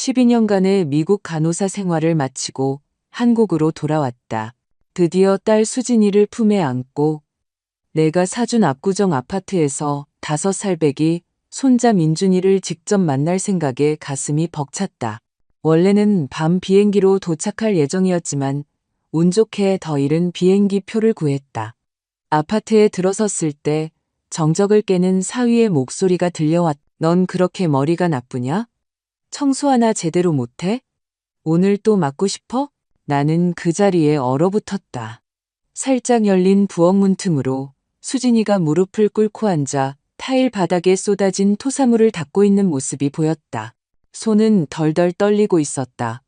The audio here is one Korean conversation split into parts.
12년간의 미국 간호사 생활을 마치고 한국으로 돌아왔다. 드디어 딸 수진이를 품에 안고 내가 사준 압구정 아파트에서 5살 배기 손자 민준이를 직접 만날 생각에 가슴이 벅찼다. 원래는 밤 비행기로 도착할 예정이었지만 운 좋게 더 이른 비행기 표를 구했다. 아파트에 들어섰을 때 정적을 깨는 사위의 목소리가 들려왔다. 넌 그렇게 머리가 나쁘냐? 청소 하나 제대로 못해? 오늘 또 맞고 싶어? 나는 그 자리에 얼어붙었다. 살짝 열린 부엌문 틈으로 수진이가 무릎을 꿇고 앉아 타일 바닥에 쏟아진 토사물을 닦고 있는 모습이 보였다. 손은 덜덜 떨리고 있었다.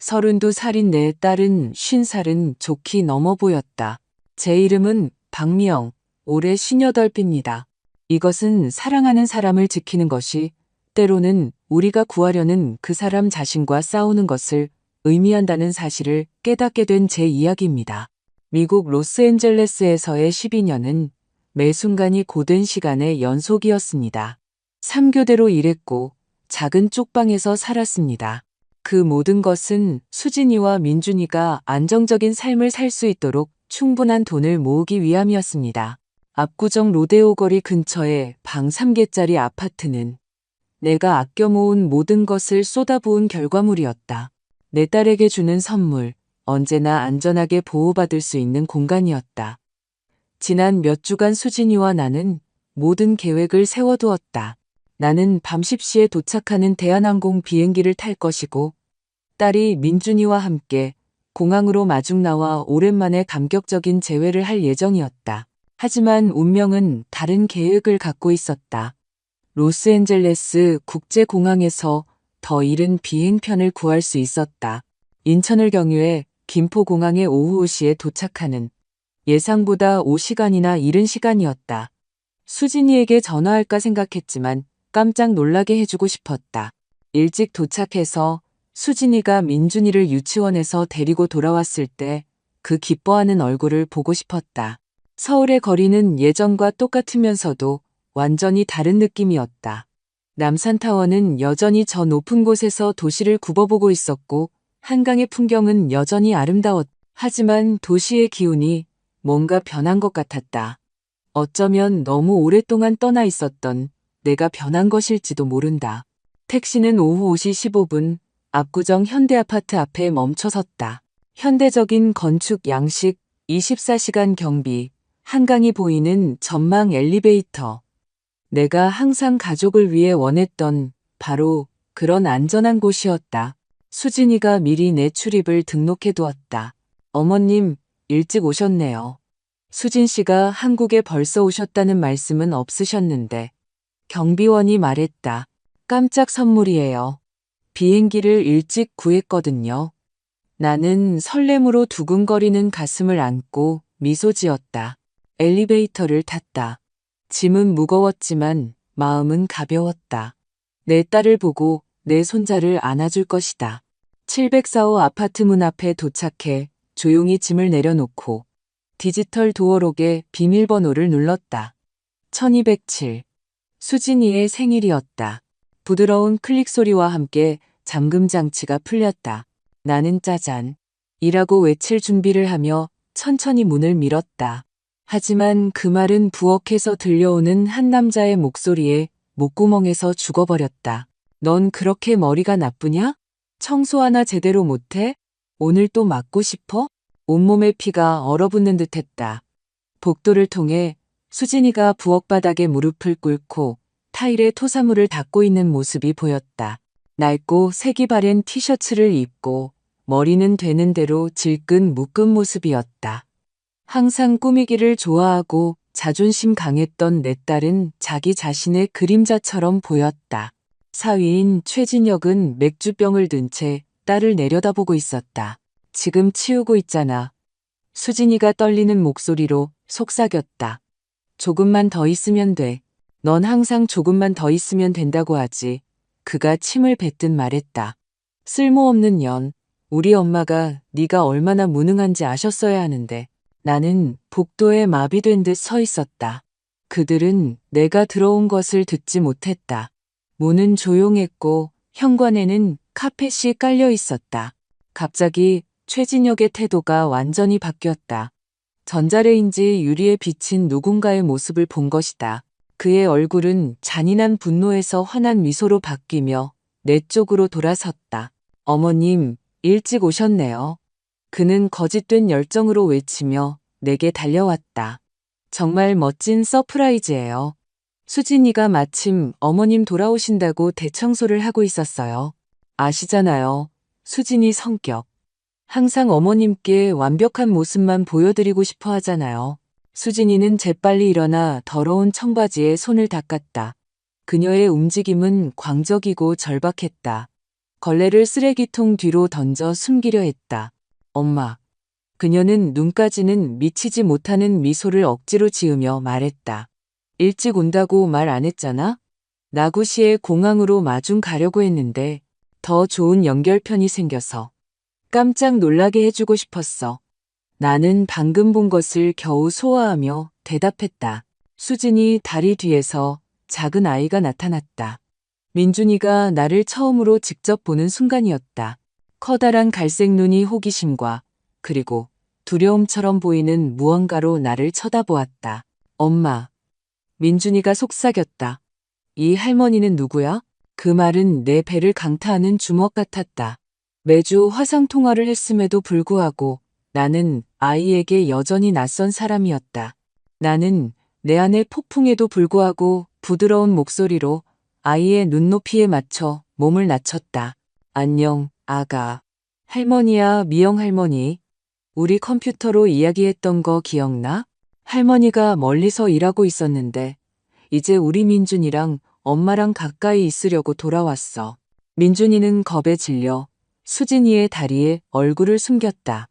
32살인 내 딸은 50살은 좋게 넘어 보였다. 제 이름은 박미영, 올해 58입니다. 이것은 사랑하는 사람을 지키는 것이 때로는 우리가 구하려는 그 사람 자신과 싸우는 것을 의미한다는 사실을 깨닫게 된 제 이야기입니다. 미국 로스앤젤레스에서의 12년은 매 순간이 고된 시간의 연속이었습니다. 3교대로 일했고 작은 쪽방에서 살았습니다. 그 모든 것은 수진이와 민준이가 안정적인 삶을 살 수 있도록 충분한 돈을 모으기 위함이었습니다. 압구정 로데오 거리 근처의 방 3개짜리 아파트는 내가 아껴 모은 모든 것을 쏟아부은 결과물이었다. 내 딸에게 주는 선물, 언제나 안전하게 보호받을 수 있는 공간이었다. 지난 몇 주간 수진이와 나는 모든 계획을 세워두었다. 나는 밤 10시에 도착하는 대한항공 비행기를 탈 것이고 딸이 민준이와 함께 공항으로 마중 나와 오랜만에 감격적인 재회를 할 예정이었다. 하지만 운명은 다른 계획을 갖고 있었다. 로스앤젤레스 국제공항에서 더 이른 비행편을 구할 수 있었다. 인천을 경유해 김포공항에 오후 5시에 도착하는 예상보다 5시간이나 이른 시간이었다. 수진이에게 전화할까 생각했지만 깜짝 놀라게 해주고 싶었다. 일찍 도착해서 수진이가 민준이를 유치원에서 데리고 돌아왔을 때 그 기뻐하는 얼굴을 보고 싶었다. 서울의 거리는 예전과 똑같으면서도 완전히 다른 느낌이었다. 남산타워는 여전히 저 높은 곳에서 도시를 굽어보고 있었고 한강의 풍경은 여전히 아름다웠다. 하지만 도시의 기운이 뭔가 변한 것 같았다. 어쩌면 너무 오랫동안 떠나 있었던 내가 변한 것일지도 모른다. 택시는 오후 5시 15분 압구정 현대아파트 앞에 멈춰섰다. 현대적인 건축 양식, 24시간 경비, 한강이 보이는 전망 엘리베이터. 내가 항상 가족을 위해 원했던 바로 그런 안전한 곳이었다. 수진이가 미리 내 출입을 등록해 두었다. 어머님, 일찍 오셨네요. 수진 씨가 한국에 벌써 오셨다는 말씀은 없으셨는데 경비원이 말했다. 깜짝 선물이에요. 비행기를 일찍 구했거든요. 나는 설렘으로 두근거리는 가슴을 안고 미소 지었다. 엘리베이터를 탔다. 짐은 무거웠지만 마음은 가벼웠다. 내 딸을 보고 내 손자를 안아줄 것이다. 704호 아파트 문 앞에 도착해 조용히 짐을 내려놓고 디지털 도어록에 비밀번호를 눌렀다. 1207. 수진이의 생일이었다. 부드러운 클릭 소리와 함께 잠금 장치가 풀렸다. 나는 짜잔 이라고 외칠 준비를 하며 천천히 문을 밀었다. 하지만 그 말은 부엌에서 들려오는 한 남자의 목소리에 목구멍에서 죽어버렸다. 넌 그렇게 머리가 나쁘냐? 청소 하나 제대로 못해? 오늘 또 맞고 싶어? 온몸에 피가 얼어붙는 듯했다. 복도를 통해 수진이가 부엌 바닥에 무릎을 꿇고 타일에 토사물을 닦고 있는 모습이 보였다. 낡고 색이 바랜 티셔츠를 입고 머리는 되는 대로 질끈 묶은 모습이었다. 항상 꾸미기를 좋아하고 자존심 강했던 내 딸은 자기 자신의 그림자처럼 보였다. 사위인 최진혁은 맥주병을 든 채 딸을 내려다보고 있었다. 지금 치우고 있잖아. 수진이가 떨리는 목소리로 속삭였다. 조금만 더 있으면 돼. 넌 항상 조금만 더 있으면 된다고 하지. 그가 침을 뱉듯 말했다. 쓸모없는 년, 우리 엄마가 네가 얼마나 무능한지 아셨어야 하는데. 나는 복도에 마비된 듯 서 있었다. 그들은 내가 들어온 것을 듣지 못했다. 문은 조용했고 현관에는 카펫이 깔려 있었다. 갑자기 최진혁의 태도가 완전히 바뀌었다. 전자레인지 유리에 비친 누군가의 모습을 본 것이다. 그의 얼굴은 잔인한 분노에서 환한 미소로 바뀌며 내 쪽으로 돌아섰다. 어머님, 일찍 오셨네요. 그는 거짓된 열정으로 외치며 내게 달려왔다. 정말 멋진 서프라이즈예요. 수진이가 마침 어머님 돌아오신다고 대청소를 하고 있었어요. 아시잖아요. 수진이 성격. 항상 어머님께 완벽한 모습만 보여드리고 싶어 하잖아요. 수진이는 재빨리 일어나 더러운 청바지에 손을 닦았다. 그녀의 움직임은 광적이고 절박했다. 걸레를 쓰레기통 뒤로 던져 숨기려 했다. 엄마. 그녀는 눈까지는 미치지 못하는 미소를 억지로 지으며 말했다. 일찍 온다고 말 안 했잖아? 나구시에 공항으로 마중 가려고 했는데 더 좋은 연결편이 생겨서 깜짝 놀라게 해주고 싶었어. 나는 방금 본 것을 겨우 소화하며 대답했다. 수진이 다리 뒤에서 작은 아이가 나타났다. 민준이가 나를 처음으로 직접 보는 순간이었다. 커다란 갈색 눈이 호기심과 그리고 두려움처럼 보이는 무언가로 나를 쳐다보았다. 엄마. 민준이가 속삭였다. 이 할머니는 누구야? 그 말은 내 배를 강타하는 주먹 같았다. 매주 화상통화를 했음에도 불구하고 나는 아이에게 여전히 낯선 사람이었다. 나는 내 안의 폭풍에도 불구하고 부드러운 목소리로 아이의 눈높이에 맞춰 몸을 낮췄다. 안녕, 아가. 할머니야, 미영 할머니. 우리 컴퓨터로 이야기했던 거 기억나? 할머니가 멀리서 일하고 있었는데 이제 우리 민준이랑 엄마랑 가까이 있으려고 돌아왔어. 민준이는 겁에 질려 수진이의 다리에 얼굴을 숨겼다.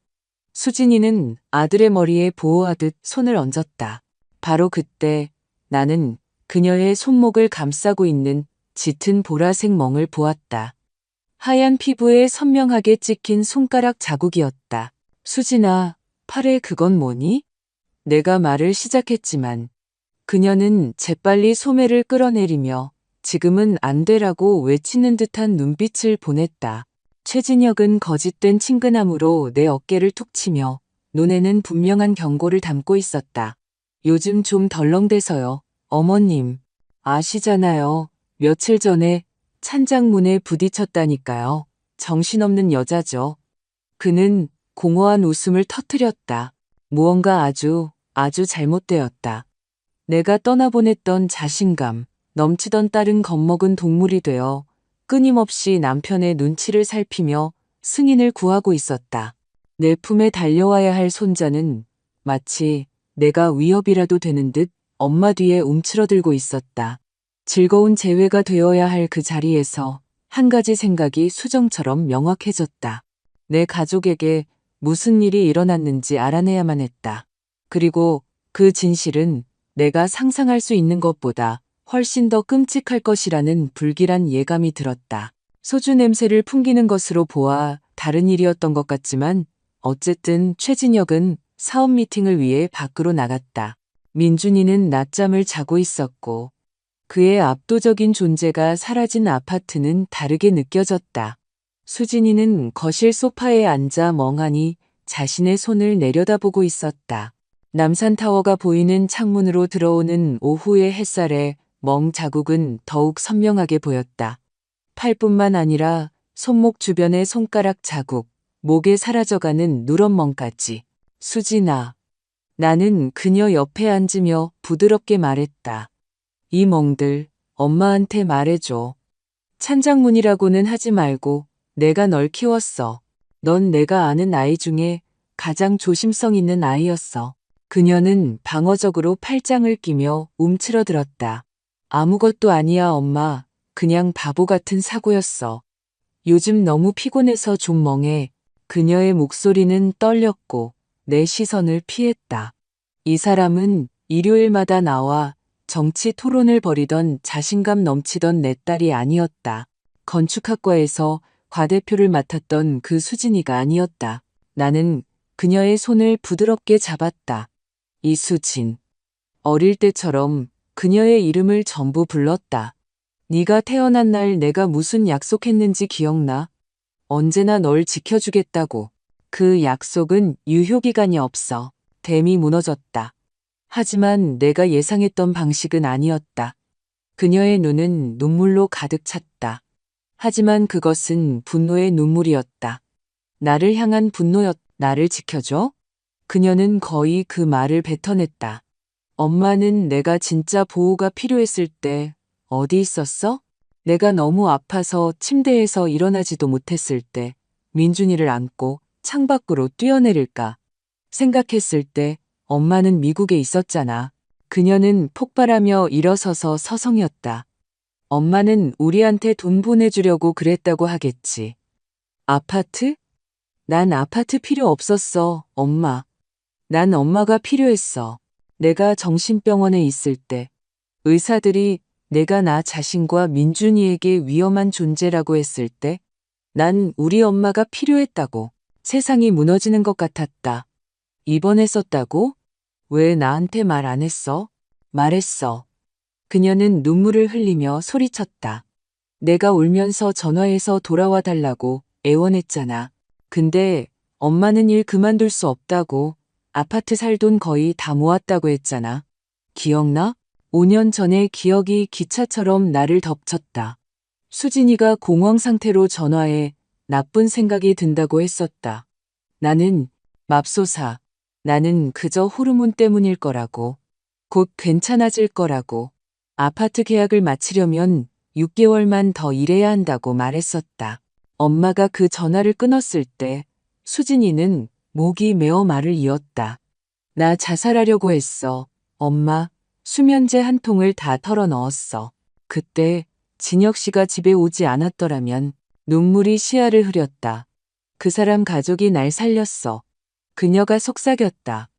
수진이는 아들의 머리에 보호하듯 손을 얹었다. 바로 그때 나는 그녀의 손목을 감싸고 있는 짙은 보라색 멍을 보았다. 하얀 피부에 선명하게 찍힌 손가락 자국이었다. 수진아, 팔에 그건 뭐니? 내가 말을 시작했지만 그녀는 재빨리 소매를 끌어내리며 지금은 안 되라고 외치는 듯한 눈빛을 보냈다. 최진혁은 거짓된 친근함으로 내 어깨를 툭 치며 눈에는 분명한 경고를 담고 있었다. 요즘 좀 덜렁대서요. 어머님. 아시잖아요. 며칠 전에 찬장문에 부딪혔다니까요. 정신없는 여자죠. 그는 공허한 웃음을 터뜨렸다. 무언가 아주 잘못되었다. 내가 떠나보냈던 자신감, 넘치던 딸은 겁먹은 동물이 되어 끊임없이 남편의 눈치를 살피며 승인을 구하고 있었다. 내 품에 달려와야 할 손자는 마치 내가 위협이라도 되는 듯 엄마 뒤에 움츠러들고 있었다. 즐거운 재회가 되어야 할 그 자리에서 한 가지 생각이 수정처럼 명확해졌다. 내 가족에게 무슨 일이 일어났는지 알아내야만 했다. 그리고 그 진실은 내가 상상할 수 있는 것보다 훨씬 더 끔찍할 것이라는 불길한 예감이 들었다. 소주 냄새를 풍기는 것으로 보아 다른 일이었던 것 같지만 어쨌든 최진혁은 사업 미팅을 위해 밖으로 나갔다. 민준이는 낮잠을 자고 있었고 그의 압도적인 존재가 사라진 아파트는 다르게 느껴졌다. 수진이는 거실 소파에 앉아 멍하니 자신의 손을 내려다보고 있었다. 남산타워가 보이는 창문으로 들어오는 오후의 햇살에 멍 자국은 더욱 선명하게 보였다. 팔뿐만 아니라 손목 주변의 손가락 자국, 목에 사라져가는 누런 멍까지. 수진아. 나는 그녀 옆에 앉으며 부드럽게 말했다. 이 멍들 엄마한테 말해줘. 찬장문이라고는 하지 말고 내가 널 키웠어. 넌 내가 아는 아이 중에 가장 조심성 있는 아이였어. 그녀는 방어적으로 팔짱을 끼며 움츠러들었다. 아무것도 아니야, 엄마. 그냥 바보 같은 사고였어. 요즘 너무 피곤해서 좀 멍해. 그녀의 목소리는 떨렸고 내 시선을 피했다. 이 사람은 일요일마다 나와 정치 토론을 벌이던 자신감 넘치던 내 딸이 아니었다. 건축학과에서 과대표를 맡았던 그 수진이가 아니었다. 나는 그녀의 손을 부드럽게 잡았다. 이수진. 어릴 때처럼 그녀의 이름을 전부 불렀다. 네가 태어난 날 내가 무슨 약속했는지 기억나? 언제나 널 지켜주겠다고. 그 약속은 유효기간이 없어. 댐이 무너졌다. 하지만 내가 예상했던 방식은 아니었다. 그녀의 눈은 눈물로 가득 찼다. 하지만 그것은 분노의 눈물이었다. 나를 향한 나를 지켜줘? 그녀는 거의 그 말을 뱉어냈다. 엄마는 내가 진짜 보호가 필요했을 때 어디 있었어? 내가 너무 아파서 침대에서 일어나지도 못했을 때 민준이를 안고 창밖으로 뛰어내릴까 생각했을 때 엄마는 미국에 있었잖아. 그녀는 폭발하며 일어서서 서성였다. 엄마는 우리한테 돈 보내주려고 그랬다고 하겠지. 아파트? 난 아파트 필요 없었어, 엄마. 난 엄마가 필요했어. 내가 정신병원에 있을 때 의사들이 내가 나 자신과 민준이에게 위험한 존재라고 했을 때 난 우리 엄마가 필요했다고. 세상이 무너지는 것 같았다. 입원했었다고? 왜 나한테 말 안 했어? 말했어. 그녀는 눈물을 흘리며 소리쳤다. 내가 울면서 전화해서 돌아와 달라고 애원했잖아. 근데 엄마는 일 그만둘 수 없다고 아파트 살 돈 거의 다 모았다고 했잖아. 기억나? 5년 전에 기억이 기차처럼 나를 덮쳤다. 수진이가 공황 상태로 전화해 나쁜 생각이 든다고 했었다. 나는 맙소사. 나는 그저 호르몬 때문일 거라고. 곧 괜찮아질 거라고. 아파트 계약을 마치려면 6개월만 더 일해야 한다고 말했었다. 엄마가 그 전화를 끊었을 때 수진이는 목이 메어 말을 이었다. 나 자살하려고 했어. 엄마, 수면제 한 통을 다 털어 넣었어. 그때 진혁 씨가 집에 오지 않았더라면 눈물이 시야를 흐렸다. 그 사람 가족이 날 살렸어. 그녀가 속삭였다.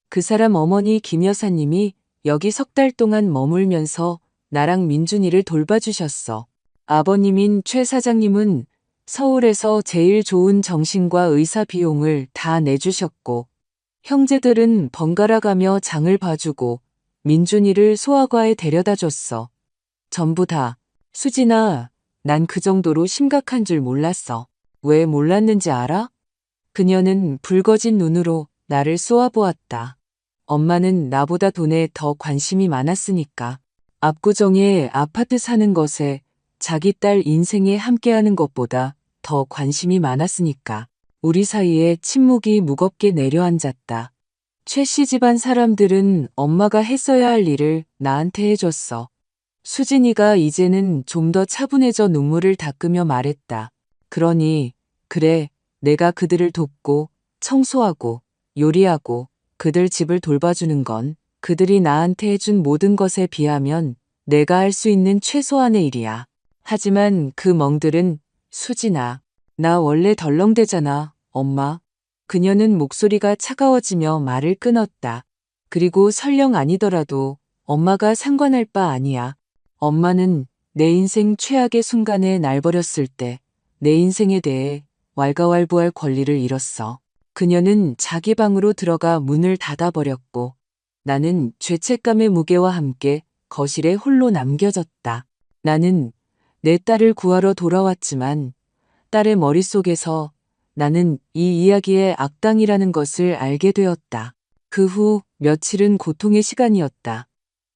그 사람 어머니 김 여사님이 여기 석 달 동안 머물면서 나랑 민준이를 돌봐주셨어. 아버님인 최 사장님은 서울에서 제일 좋은 정신과 의사 비용을 다 내주셨고, 형제들은 번갈아 가며 장을 봐주고 민준이를 소아과에 데려다 줬어. 전부 다. 수진아, 난 그 정도로 심각한 줄 몰랐어. 왜 몰랐는지 알아? 그녀는 붉어진 눈으로 나를 쏘아보았다. 엄마는 나보다 돈에 더 관심이 많았으니까. 압구정에 아파트 사는 것에 자기 딸 인생에 함께하는 것보다 더 관심이 많았으니까. 우리 사이에 침묵이 무겁게 내려앉았다. 최 씨 집안 사람들은 엄마가 했어야 할 일을 나한테 해줬어. 수진이가 이제는 좀 더 차분해져 눈물을 닦으며 말했다. 그러니, 그래, 내가 그들을 돕고, 청소하고, 요리하고, 그들 집을 돌봐주는 건 그들이 나한테 해준 모든 것에 비하면 내가 할 수 있는 최소한의 일이야. 하지만 그 멍들은 수진아, 나 원래 덜렁대잖아, 엄마. 그녀는 목소리가 차가워지며 말을 끊었다. 그리고 설령 아니더라도 엄마가 상관할 바 아니야. 엄마는 내 인생 최악의 순간에 날 버렸을 때 내 인생에 대해 왈가왈부할 권리를 잃었어. 그녀는 자기 방으로 들어가 문을 닫아버렸고 나는 죄책감의 무게와 함께 거실에 홀로 남겨졌다. 나는 내 딸을 구하러 돌아왔지만 딸의 머릿속에서 나는 이 이야기의 악당이라는 것을 알게 되었다. 그 후 며칠은 고통의 시간이었다.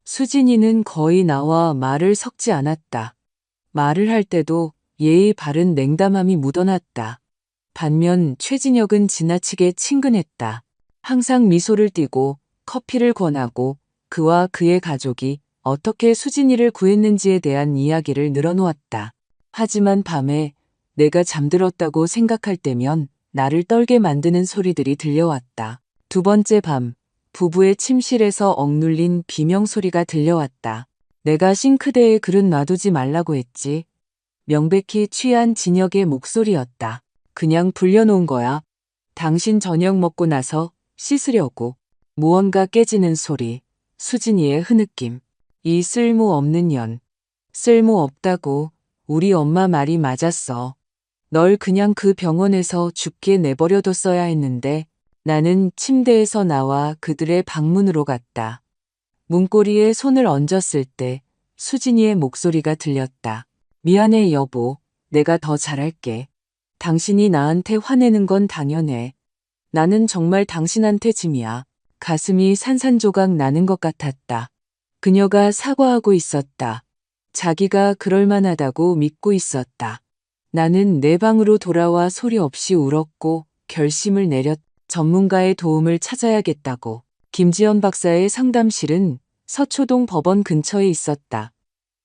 수진이는 거의 나와 말을 섞지 않았다. 말을 할 때도 예의 바른 냉담함이 묻어났다. 반면 최진혁은 지나치게 친근했다. 항상 미소를 띠고 커피를 권하고 그와 그의 가족이 어떻게 수진이를 구했는지에 대한 이야기를 늘어놓았다. 하지만 밤에 내가 잠들었다고 생각할 때면 나를 떨게 만드는 소리들이 들려왔다. 두 번째 밤, 부부의 침실에서 억눌린 비명소리가 들려왔다. 내가 싱크대에 그릇 놔두지 말라고 했지. 명백히 취한 진혁의 목소리였다. 그냥 불려놓은 거야. 당신 저녁 먹고 나서 씻으려고. 무언가 깨지는 소리. 수진이의 흐느낌. 이 쓸모없는 년. 쓸모없다고. 우리 엄마 말이 맞았어. 널 그냥 그 병원에서 죽게 내버려뒀어야 했는데 나는 침대에서 나와 그들의 방문으로 갔다. 문고리에 손을 얹었을 때 수진이의 목소리가 들렸다. 미안해 여보, 내가 더 잘할게. 당신이 나한테 화내는 건 당연해. 나는 정말 당신한테 짐이야. 가슴이 산산조각 나는 것 같았다. 그녀가 사과하고 있었다. 자기가 그럴만하다고 믿고 있었다. 나는 내 방으로 돌아와 소리 없이 울었고 결심을 내렸. 전문가의 도움을 찾아야겠다고. 김지연 박사의 상담실은 서초동 법원 근처에 있었다.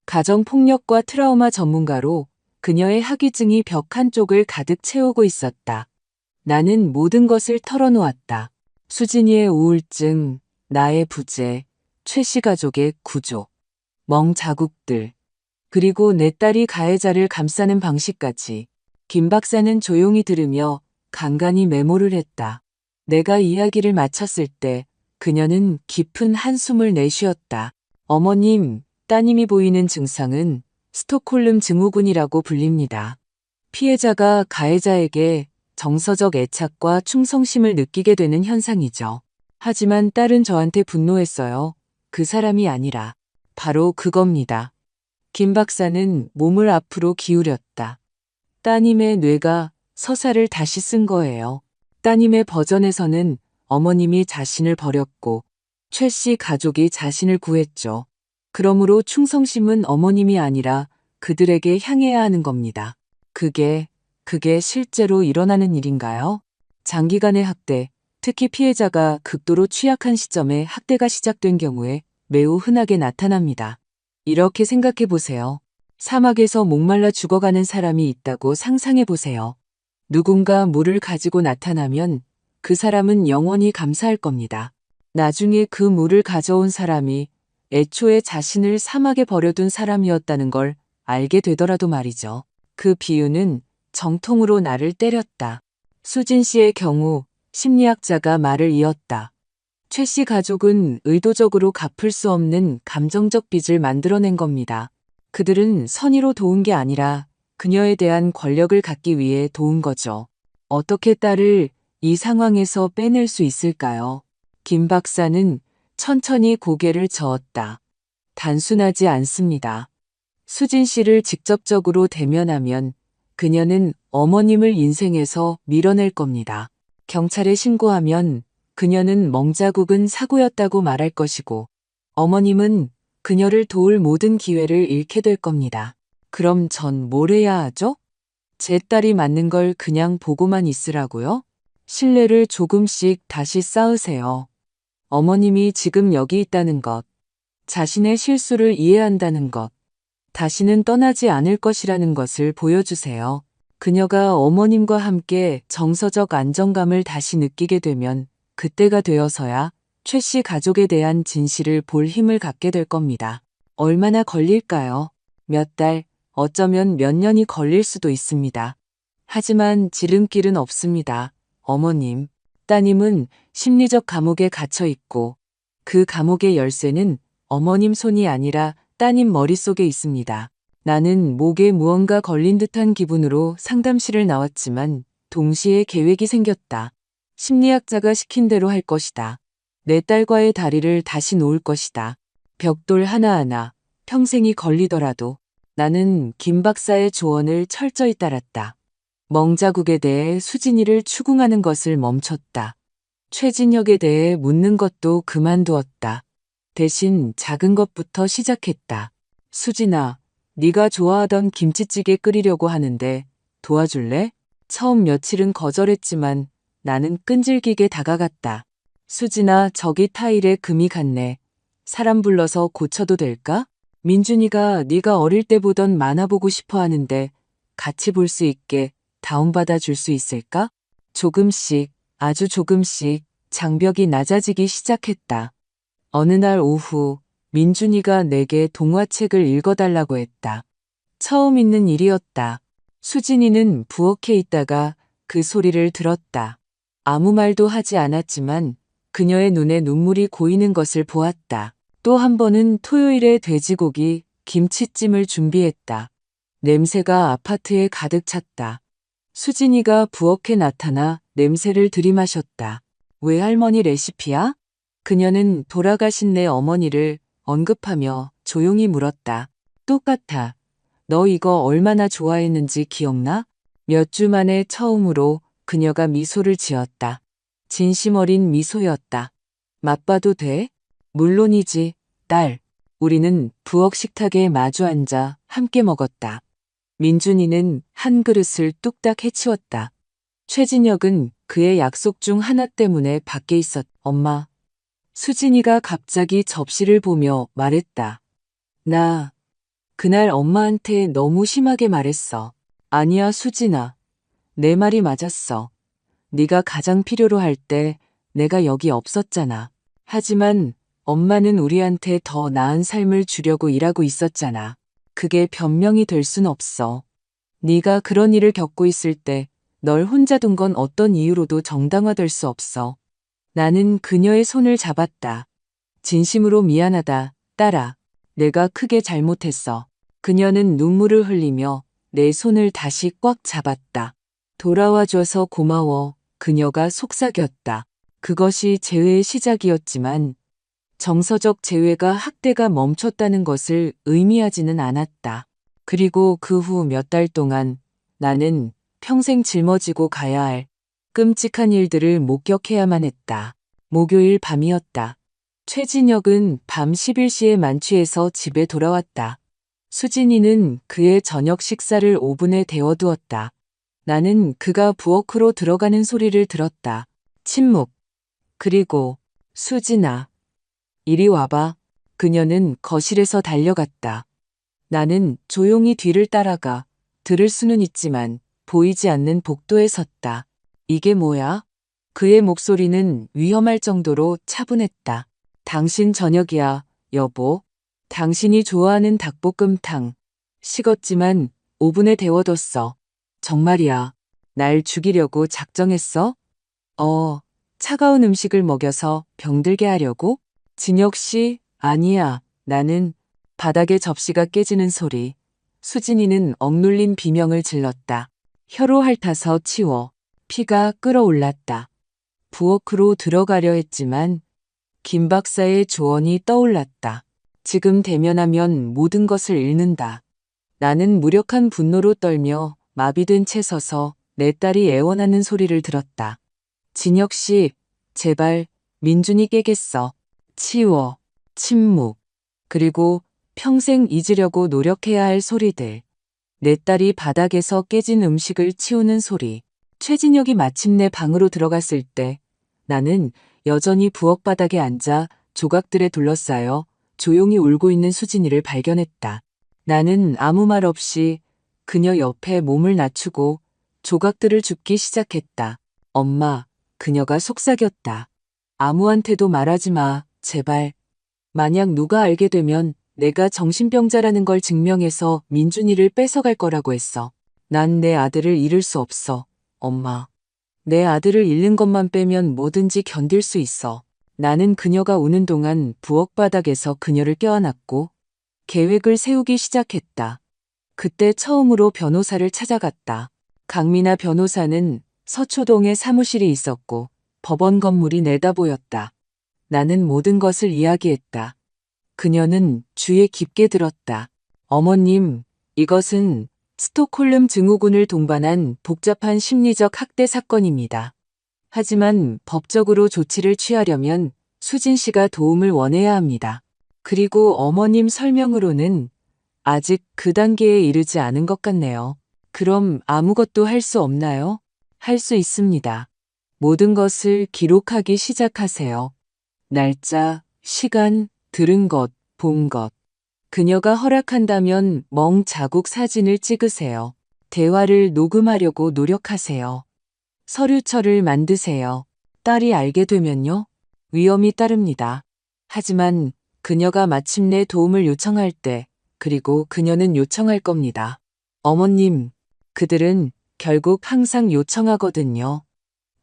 가정폭력과 트라우마 전문가로 그녀의 학위증이 벽 한쪽을 가득 채우고 있었다. 나는 모든 것을 털어놓았다. 수진이의 우울증, 나의 부재, 최 씨 가족의 구조, 멍 자국들, 그리고 내 딸이 가해자를 감싸는 방식까지. 김 박사는 조용히 들으며 간간히 메모를 했다. 내가 이야기를 마쳤을 때 그녀는 깊은 한숨을 내쉬었다. 어머님, 따님이 보이는 증상은 스톡홀름 증후군이라고 불립니다. 피해자가 가해자에게 정서적 애착과 충성심을 느끼게 되는 현상이죠. 하지만 딸은 저한테 분노했어요. 그 사람이 아니라 바로 그겁니다. 김 박사는 몸을 앞으로 기울였다. 따님의 뇌가 서사를 다시 쓴 거예요. 따님의 버전에서는 어머님이 자신을 버렸고 최 씨 가족이 자신을 구했죠. 그러므로 충성심은 어머님이 아니라 그들에게 향해야 하는 겁니다. 그게 실제로 일어나는 일인가요? 장기간의 학대, 특히 피해자가 극도로 취약한 시점에 학대가 시작된 경우에 매우 흔하게 나타납니다. 이렇게 생각해 보세요. 사막에서 목말라 죽어가는 사람이 있다고 상상해 보세요. 누군가 물을 가지고 나타나면 그 사람은 영원히 감사할 겁니다. 나중에 그 물을 가져온 사람이 애초에 자신을 사막에 버려둔 사람이었다는 걸 알게 되더라도 말이죠. 그 비유는 정통으로 나를 때렸다. 수진 씨의 경우 심리학자가 말을 이었다. 최 씨 가족은 의도적으로 갚을 수 없는 감정적 빚을 만들어낸 겁니다. 그들은 선의로 도운 게 아니라 그녀에 대한 권력을 갖기 위해 도운 거죠. 어떻게 딸을 이 상황에서 빼낼 수 있을까요? 김 박사는 천천히 고개를 저었다. 단순하지 않습니다. 수진 씨를 직접적으로 대면하면 그녀는 어머님을 인생에서 밀어낼 겁니다. 경찰에 신고하면 그녀는 멍자국은 사고였다고 말할 것이고 어머님은 그녀를 도울 모든 기회를 잃게 될 겁니다. 그럼 전 뭘 해야 하죠? 제 딸이 맞는 걸 그냥 보고만 있으라고요? 신뢰를 조금씩 다시 쌓으세요. 어머님이 지금 여기 있다는 것, 자신의 실수를 이해한다는 것, 다시는 떠나지 않을 것이라는 것을 보여주세요. 그녀가 어머님과 함께 정서적 안정감을 다시 느끼게 되면 그때가 되어서야 최 씨 가족에 대한 진실을 볼 힘을 갖게 될 겁니다. 얼마나 걸릴까요? 몇 달, 어쩌면 몇 년이 걸릴 수도 있습니다. 하지만 지름길은 없습니다. 어머님, 따님은 심리적 감옥에 갇혀 있고 그 감옥의 열쇠는 어머님 손이 아니라 따님 머릿속에 있습니다. 나는 목에 무언가 걸린 듯한 기분으로 상담실을 나왔지만 동시에 계획이 생겼다. 심리학자가 시킨 대로 할 것이다. 내 딸과의 다리를 다시 놓을 것이다. 벽돌 하나하나 평생이 걸리더라도 나는 김 박사의 조언을 철저히 따랐다. 멍자국에 대해 수진이를 추궁하는 것을 멈췄다. 최진혁에 대해 묻는 것도 그만두었다. 대신 작은 것부터 시작했다. 수진아, 네가 좋아하던 김치찌개 끓이려고 하는데 도와줄래? 처음 며칠은 거절했지만 나는 끈질기게 다가갔다. 수진아, 저기 타일에 금이 갔네. 사람 불러서 고쳐도 될까? 민준이가 네가 어릴 때 보던 만화 보고 싶어 하는데 같이 볼 수 있게 다운받아 줄 수 있을까? 조금씩, 아주 조금씩 장벽이 낮아지기 시작했다. 어느 날 오후 민준이가 내게 동화책을 읽어달라고 했다. 처음 있는 일이었다. 수진이는 부엌에 있다가 그 소리를 들었다. 아무 말도 하지 않았지만 그녀의 눈에 눈물이 고이는 것을 보았다. 또 한 번은 토요일에 돼지고기, 김치찜을 준비했다. 냄새가 아파트에 가득 찼다. 수진이가 부엌에 나타나 냄새를 들이마셨다. 외할머니 레시피야? 그녀는 돌아가신 내 어머니를 언급하며 조용히 물었다. 똑같아. 너 이거 얼마나 좋아했는지 기억나? 몇 주 만에 처음으로 그녀가 미소를 지었다. 진심 어린 미소였다. 맛봐도 돼? 물론이지, 딸. 우리는 부엌 식탁에 마주 앉아 함께 먹었다. 민준이는 한 그릇을 뚝딱 해치웠다. 최진혁은 그의 약속 중 하나 때문에 밖에 있었. 엄마. 수진이가 갑자기 접시를 보며 말했다. 나 그날 엄마한테 너무 심하게 말했어. 아니야, 수진아. 내 말이 맞았어. 네가 가장 필요로 할 때 내가 여기 없었잖아. 하지만 엄마는 우리한테 더 나은 삶을 주려고 일하고 있었잖아. 그게 변명이 될 순 없어. 네가 그런 일을 겪고 있을 때 널 혼자 둔 건 어떤 이유로도 정당화될 수 없어. 나는 그녀의 손을 잡았다. 진심으로 미안하다, 딸아. 내가 크게 잘못했어. 그녀는 눈물을 흘리며 내 손을 다시 꽉 잡았다. 돌아와줘서 고마워. 그녀가 속삭였다. 그것이 재회의 시작이었지만 정서적 재회가 학대가 멈췄다는 것을 의미하지는 않았다. 그리고 그 후 몇 달 동안 나는 평생 짊어지고 가야 할 끔찍한 일들을 목격해야만 했다. 목요일 밤이었다. 최진혁은 밤 11시에 만취해서 집에 돌아왔다. 수진이는 그의 저녁 식사를 오븐에 데워두었다. 나는 그가 부엌으로 들어가는 소리를 들었다. 침묵. 그리고 수진아. 이리 와봐. 그녀는 거실에서 달려갔다. 나는 조용히 뒤를 따라가 들을 수는 있지만 보이지 않는 복도에 섰다. 이게 뭐야? 그의 목소리는 위험할 정도로 차분했다. 당신 저녁이야, 여보. 당신이 좋아하는 닭볶음탕. 식었지만 오븐에 데워뒀어. 정말이야. 날 죽이려고 작정했어? 차가운 음식을 먹여서 병들게 하려고? 진혁 씨, 아니야. 나는 바닥에 접시가 깨지는 소리. 수진이는 억눌린 비명을 질렀다. 혀로 핥아서 치워. 피가 끓어올랐다. 부엌으로 들어가려 했지만 김 박사의 조언이 떠올랐다. 지금 대면하면 모든 것을 잃는다. 나는 무력한 분노로 떨며 마비된 채 서서 내 딸이 애원하는 소리를 들었다. 진혁 씨, 제발 민준이 깨겠어. 치워. 침묵. 그리고 평생 잊으려고 노력해야 할 소리들. 내 딸이 바닥에서 깨진 음식을 치우는 소리. 최진혁이 마침내 방으로 들어갔을 때 나는 여전히 부엌 바닥에 앉아 조각들에 둘러싸여 조용히 울고 있는 수진이를 발견했다. 나는 아무 말 없이 그녀 옆에 몸을 낮추고 조각들을 줍기 시작했다. 엄마, 그녀가 속삭였다. 아무한테도 말하지 마, 제발. 만약 누가 알게 되면 내가 정신병자라는 걸 증명해서 민준이를 뺏어갈 거라고 했어. 난 내 아들을 잃을 수 없어, 엄마. 내 아들을 잃는 것만 빼면 뭐든지 견딜 수 있어. 나는 그녀가 우는 동안 부엌 바닥에서 그녀를 껴안았고 계획을 세우기 시작했다. 그때 처음으로 변호사를 찾아갔다. 강민아 변호사는 서초동에 사무실이 있었고 법원 건물이 내다보였다. 나는 모든 것을 이야기했다. 그녀는 귀에 깊게 들었다. 어머님, 이것은 스톡홀름 증후군을 동반한 복잡한 심리적 학대 사건입니다. 하지만 법적으로 조치를 취하려면 수진 씨가 도움을 원해야 합니다. 그리고 어머님 설명으로는 아직 그 단계에 이르지 않은 것 같네요. 그럼 아무것도 할 수 없나요? 할 수 있습니다. 모든 것을 기록하기 시작하세요. 날짜, 시간, 들은 것, 본 것. 그녀가 허락한다면 멍 자국 사진을 찍으세요. 대화를 녹음하려고 노력하세요. 서류철을 만드세요. 딸이 알게 되면요? 위험이 따릅니다. 하지만 그녀가 마침내 도움을 요청할 때, 그리고 그녀는 요청할 겁니다. 어머님, 그들은 결국 항상 요청하거든요.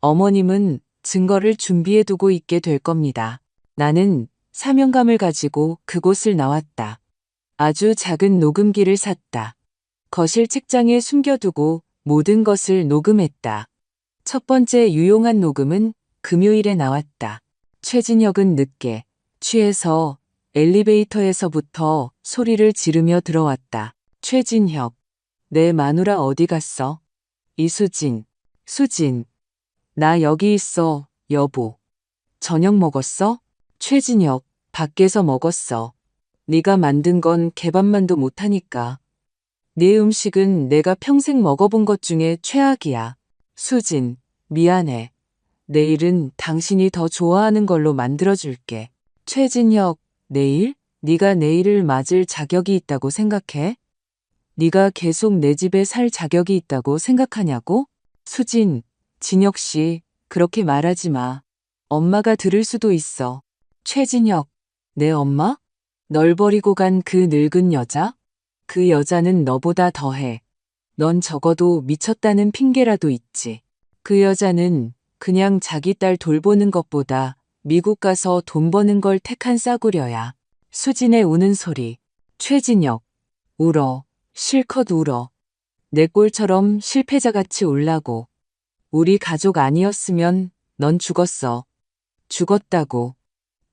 어머님은 증거를 준비해두고 있게 될 겁니다. 나는 사명감을 가지고 그곳을 나왔다. 아주 작은 녹음기를 샀다. 거실 책장에 숨겨두고 모든 것을 녹음했다. 첫 번째 유용한 녹음은 금요일에 나왔다. 최진혁은 늦게 취해서 엘리베이터에서부터 소리를 지르며 들어왔다. 최진혁, 내 마누라 어디 갔어? 이수진, 수진, 나 여기 있어, 여보. 저녁 먹었어? 최진혁, 밖에서 먹었어. 네가 만든 건 개밥만도 못하니까. 네 음식은 내가 평생 먹어본 것 중에 최악이야. 수진, 미안해. 내일은 당신이 더 좋아하는 걸로 만들어줄게. 최진혁, 내일? 네가 내일을 맞을 자격이 있다고 생각해? 네가 계속 내 집에 살 자격이 있다고 생각하냐고? 수진, 진혁 씨, 그렇게 말하지 마. 엄마가 들을 수도 있어. 최진혁, 내 엄마? 널 버리고 간 그 늙은 여자? 그 여자는 너보다 더해. 넌 적어도 미쳤다는 핑계라도 있지. 그 여자는 그냥 자기 딸 돌보는 것보다 미국 가서 돈 버는 걸 택한 싸구려야. 수진의 우는 소리. 최진혁, 울어. 실컷 울어. 내 꼴처럼 실패자같이 울라고. 우리 가족 아니었으면 넌 죽었어. 죽었다고.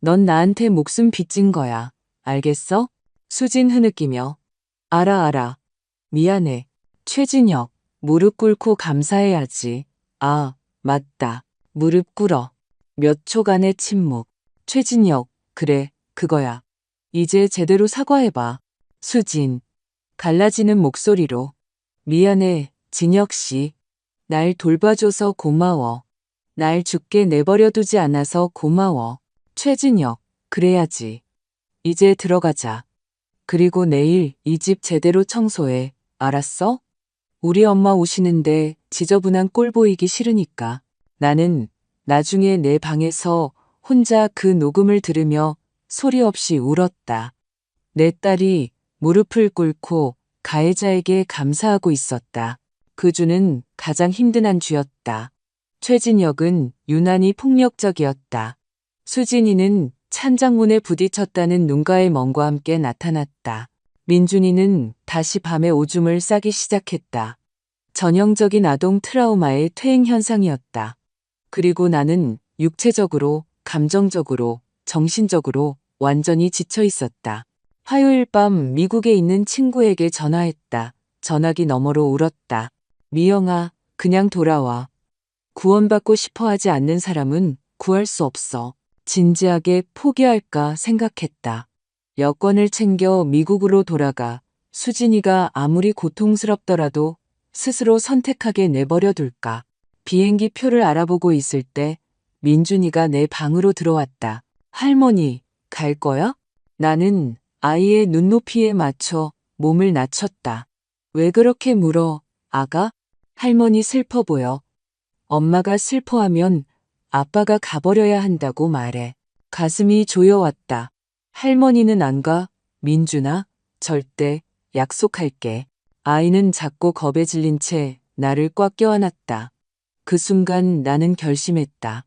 넌 나한테 목숨 빚진 거야. 알겠어? 수진 흐느끼며. 알아. 미안해. 최진혁, 무릎 꿇고 감사해야지. 아, 맞다. 무릎 꿇어. 몇 초간의 침묵. 최진혁, 그래, 그거야. 이제 제대로 사과해봐. 수진, 갈라지는 목소리로. 미안해, 진혁 씨. 날 돌봐줘서 고마워. 날 죽게 내버려두지 않아서 고마워. 최진혁, 그래야지. 이제 들어가자. 그리고 내일 이 집 제대로 청소해. 알았어? 우리 엄마 오시는데 지저분한 꼴 보이기 싫으니까. 나는 나중에 내 방에서 혼자 그 녹음을 들으며 소리 없이 울었다. 내 딸이 무릎을 꿇고 가해자에게 감사하고 있었다. 그 주는 가장 힘든 한 주였다. 최진혁은 유난히 폭력적이었다. 수진이는 찬장문에 부딪혔다는 눈가의 멍과 함께 나타났다. 민준이는 다시 밤에 오줌을 싸기 시작했다. 전형적인 아동 트라우마의 퇴행 현상이었다. 그리고 나는 육체적으로, 감정적으로, 정신적으로 완전히 지쳐 있었다. 화요일 밤 미국에 있는 친구에게 전화했다. 전화기 너머로 울었다. 미영아, 그냥 돌아와. 구원받고 싶어 하지 않는 사람은 구할 수 없어. 진지하게 포기할까 생각했다. 여권을 챙겨 미국으로 돌아가 수진이가 아무리 고통스럽더라도 스스로 선택하게 내버려 둘까. 비행기 표를 알아보고 있을 때 민준이가 내 방으로 들어왔다. 할머니, 갈 거야? 나는 아이의 눈높이에 맞춰 몸을 낮췄다. 왜 그렇게 물어, 아가? 할머니 슬퍼 보여. 엄마가 슬퍼하면 아빠가 가버려야 한다고 말해. 가슴이 조여왔다. 할머니는 안 가, 민준아. 절대, 약속할게. 아이는 작고 겁에 질린 채 나를 꽉 껴안았다. 그 순간 나는 결심했다.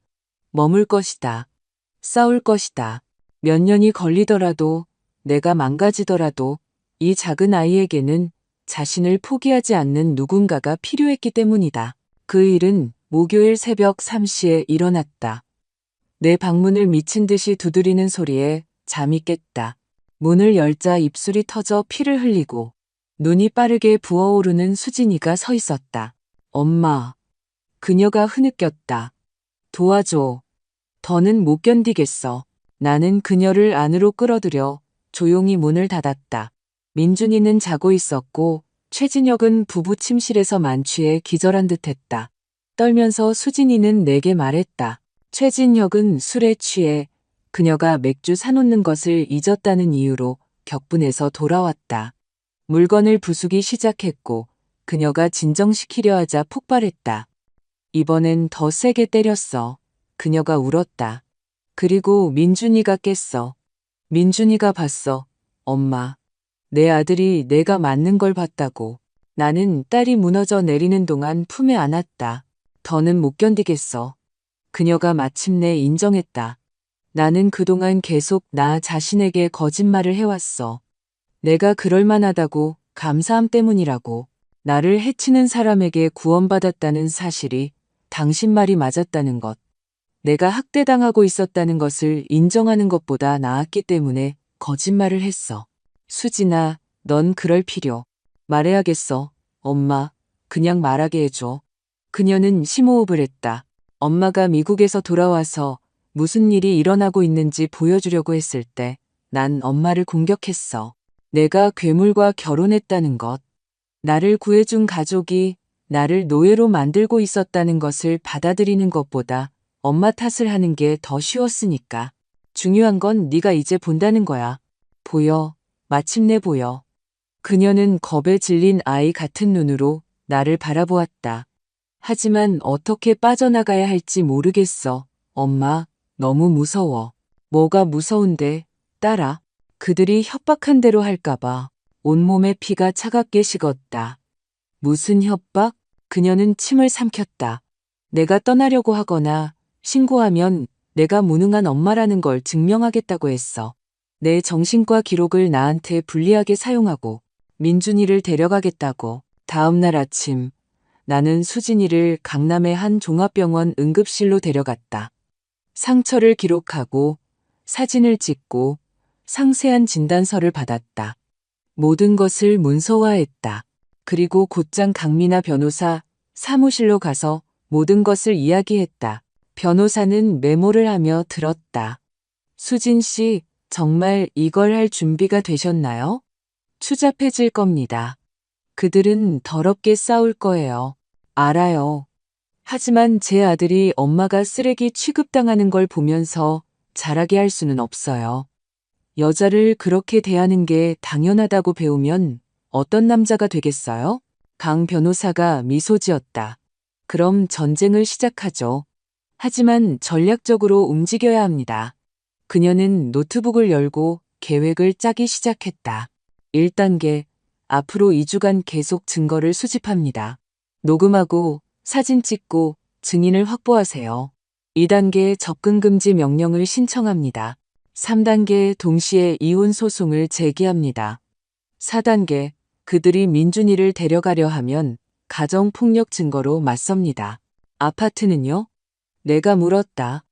머물 것이다. 싸울 것이다. 몇 년이 걸리더라도, 내가 망가지더라도 이 작은 아이에게는 자신을 포기하지 않는 누군가가 필요했기 때문이다. 그 일은 목요일 새벽 3시에 일어났다. 내 방문을 미친 듯이 두드리는 소리에 잠이 깼다. 문을 열자 입술이 터져 피를 흘리고 눈이 빠르게 부어오르는 수진이가 서 있었다. 엄마. 그녀가 흐느꼈다. 도와줘. 더는 못 견디겠어. 나는 그녀를 안으로 끌어들여 조용히 문을 닫았다. 민준이는 자고 있었고 최진혁은 부부 침실에서 만취해 기절한 듯했다. 떨면서 수진이는 내게 말했다. 최진혁은 술에 취해 그녀가 맥주 사놓는 것을 잊었다는 이유로 격분해서 돌아왔다. 물건을 부수기 시작했고 그녀가 진정시키려 하자 폭발했다. 이번엔 더 세게 때렸어. 그녀가 울었다. 그리고 민준이가 깼어. 민준이가 봤어. 엄마. 내 아들이 내가 맞는 걸 봤다고. 나는 딸이 무너져 내리는 동안 품에 안았다. 더는 못 견디겠어. 그녀가 마침내 인정했다. 나는 그동안 계속 나 자신에게 거짓말을 해왔어. 내가 그럴만하다고, 감사함 때문이라고. 나를 해치는 사람에게 구원받았다는 사실이 당신 말이 맞았다는 것. 내가 학대당하고 있었다는 것을 인정하는 것보다 나았기 때문에 거짓말을 했어. 수진아, 넌 그럴 필요. 말해야겠어. 엄마, 그냥 말하게 해줘. 그녀는 심호흡을 했다. 엄마가 미국에서 돌아와서 무슨 일이 일어나고 있는지 보여주려고 했을 때 난 엄마를 공격했어. 내가 괴물과 결혼했다는 것. 나를 구해준 가족이 나를 노예로 만들고 있었다는 것을 받아들이는 것보다 엄마 탓을 하는 게 더 쉬웠으니까. 중요한 건 네가 이제 본다는 거야. 보여. 마침내 보여. 그녀는 겁에 질린 아이 같은 눈으로 나를 바라보았다. 하지만 어떻게 빠져나가야 할지 모르겠어. 엄마, 너무 무서워. 뭐가 무서운데, 딸아. 그들이 협박한 대로 할까봐 온몸에 피가 차갑게 식었다. 무슨 협박? 그녀는 침을 삼켰다. 내가 떠나려고 하거나 신고하면 내가 무능한 엄마라는 걸 증명하겠다고 했어. 내 정신과 기록을 나한테 불리하게 사용하고 민준이를 데려가겠다고. 다음 날 아침 나는 수진이를 강남의 한 종합병원 응급실로 데려갔다. 상처를 기록하고 사진을 찍고 상세한 진단서를 받았다. 모든 것을 문서화했다. 그리고 곧장 강민아 변호사 사무실로 가서 모든 것을 이야기했다. 변호사는 메모를 하며 들었다. 수진 씨, 정말 이걸 할 준비가 되셨나요? 추잡해질 겁니다. 그들은 더럽게 싸울 거예요. 알아요. 하지만 제 아들이 엄마가 쓰레기 취급당하는 걸 보면서 자라게 할 수는 없어요. 여자를 그렇게 대하는 게 당연하다고 배우면 어떤 남자가 되겠어요? 강 변호사가 미소 지었다. 그럼 전쟁을 시작하죠. 하지만 전략적으로 움직여야 합니다. 그녀는 노트북을 열고 계획을 짜기 시작했다. 1단계, 앞으로 2주간 계속 증거를 수집합니다. 녹음하고 사진 찍고 증인을 확보하세요. 2단계 접근 금지 명령을 신청합니다. 3단계 동시에 이혼 소송을 제기합니다. 4단계 그들이 민준이를 데려가려 하면 가정폭력 증거로 맞섭니다. 아파트는요? 내가 물었다.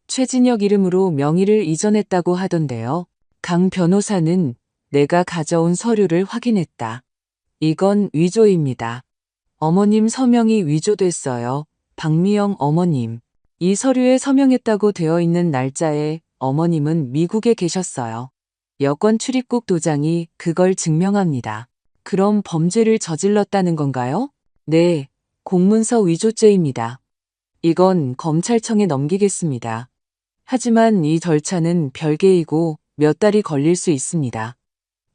최진혁 이름으로 명의를 이전했다고 하던데요. 강 변호사는 내가 가져온 서류를 확인했다. 이건 위조입니다. 어머님 서명이 위조됐어요. 박미영 어머님. 이 서류에 서명했다고 되어 있는 날짜에 어머님은 미국에 계셨어요. 여권 출입국 도장이 그걸 증명합니다. 그럼 범죄를 저질렀다는 건가요? 네, 공문서 위조죄입니다. 이건 검찰청에 넘기겠습니다. 하지만 이 절차는 별개이고 몇 달이 걸릴 수 있습니다.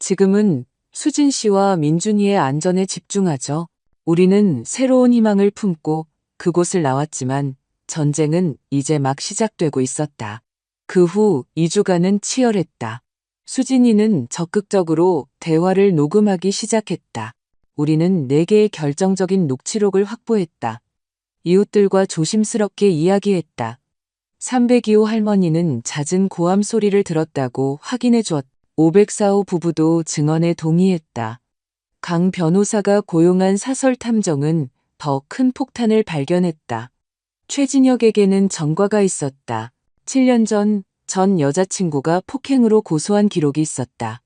지금은 수진 씨와 민준이의 안전에 집중하죠. 우리는 새로운 희망을 품고 그곳을 나왔지만 전쟁은 이제 막 시작되고 있었다. 그 후 2주간은 치열했다. 수진이는 적극적으로 대화를 녹음하기 시작했다. 우리는 4개의 결정적인 녹취록을 확보했다. 이웃들과 조심스럽게 이야기했다. 302호 할머니는 잦은 고함 소리를 들었다고 확인해 주었다. 504호 부부도 증언에 동의했다. 강 변호사가 고용한 사설 탐정은 더 큰 폭탄을 발견했다. 최진혁에게는 전과가 있었다. 7년 전 여자친구가 폭행으로 고소한 기록이 있었다.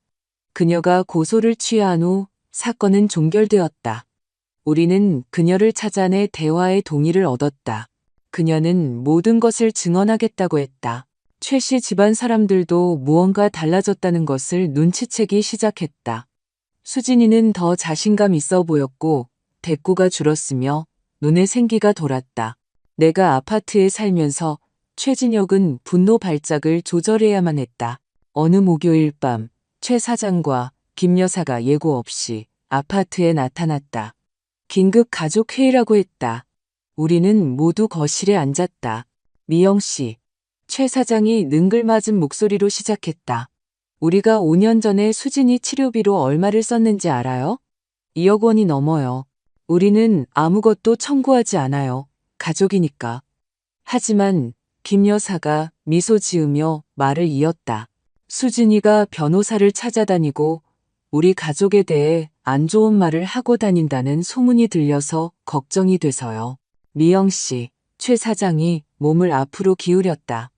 그녀가 고소를 취하한 후 사건은 종결되었다. 우리는 그녀를 찾아내 대화의 동의를 얻었다. 그녀는 모든 것을 증언하겠다고 했다. 최 씨 집안 사람들도 무언가 달라졌다는 것을 눈치채기 시작했다. 수진이는 더 자신감 있어 보였고 대꾸가 줄었으며 눈에 생기가 돌았다. 내가 아파트에 살면서 최진혁은 분노 발작을 조절해야만 했다. 어느 목요일 밤 최 사장과 김 여사가 예고 없이 아파트에 나타났다. 긴급 가족 회의라고 했다. 우리는 모두 거실에 앉았다. 미영 씨, 최 사장이 능글맞은 목소리로 시작했다. 우리가 5년 전에 수진이 치료비로 얼마를 썼는지 알아요? 2억 원이 넘어요. 우리는 아무것도 청구하지 않아요. 가족이니까. 하지만 김 여사가 미소 지으며 말을 이었다. 수진이가 변호사를 찾아다니고 우리 가족에 대해 안 좋은 말을 하고 다닌다는 소문이 들려서 걱정이 돼서요. 미영 씨, 최 사장이 몸을 앞으로 기울였다.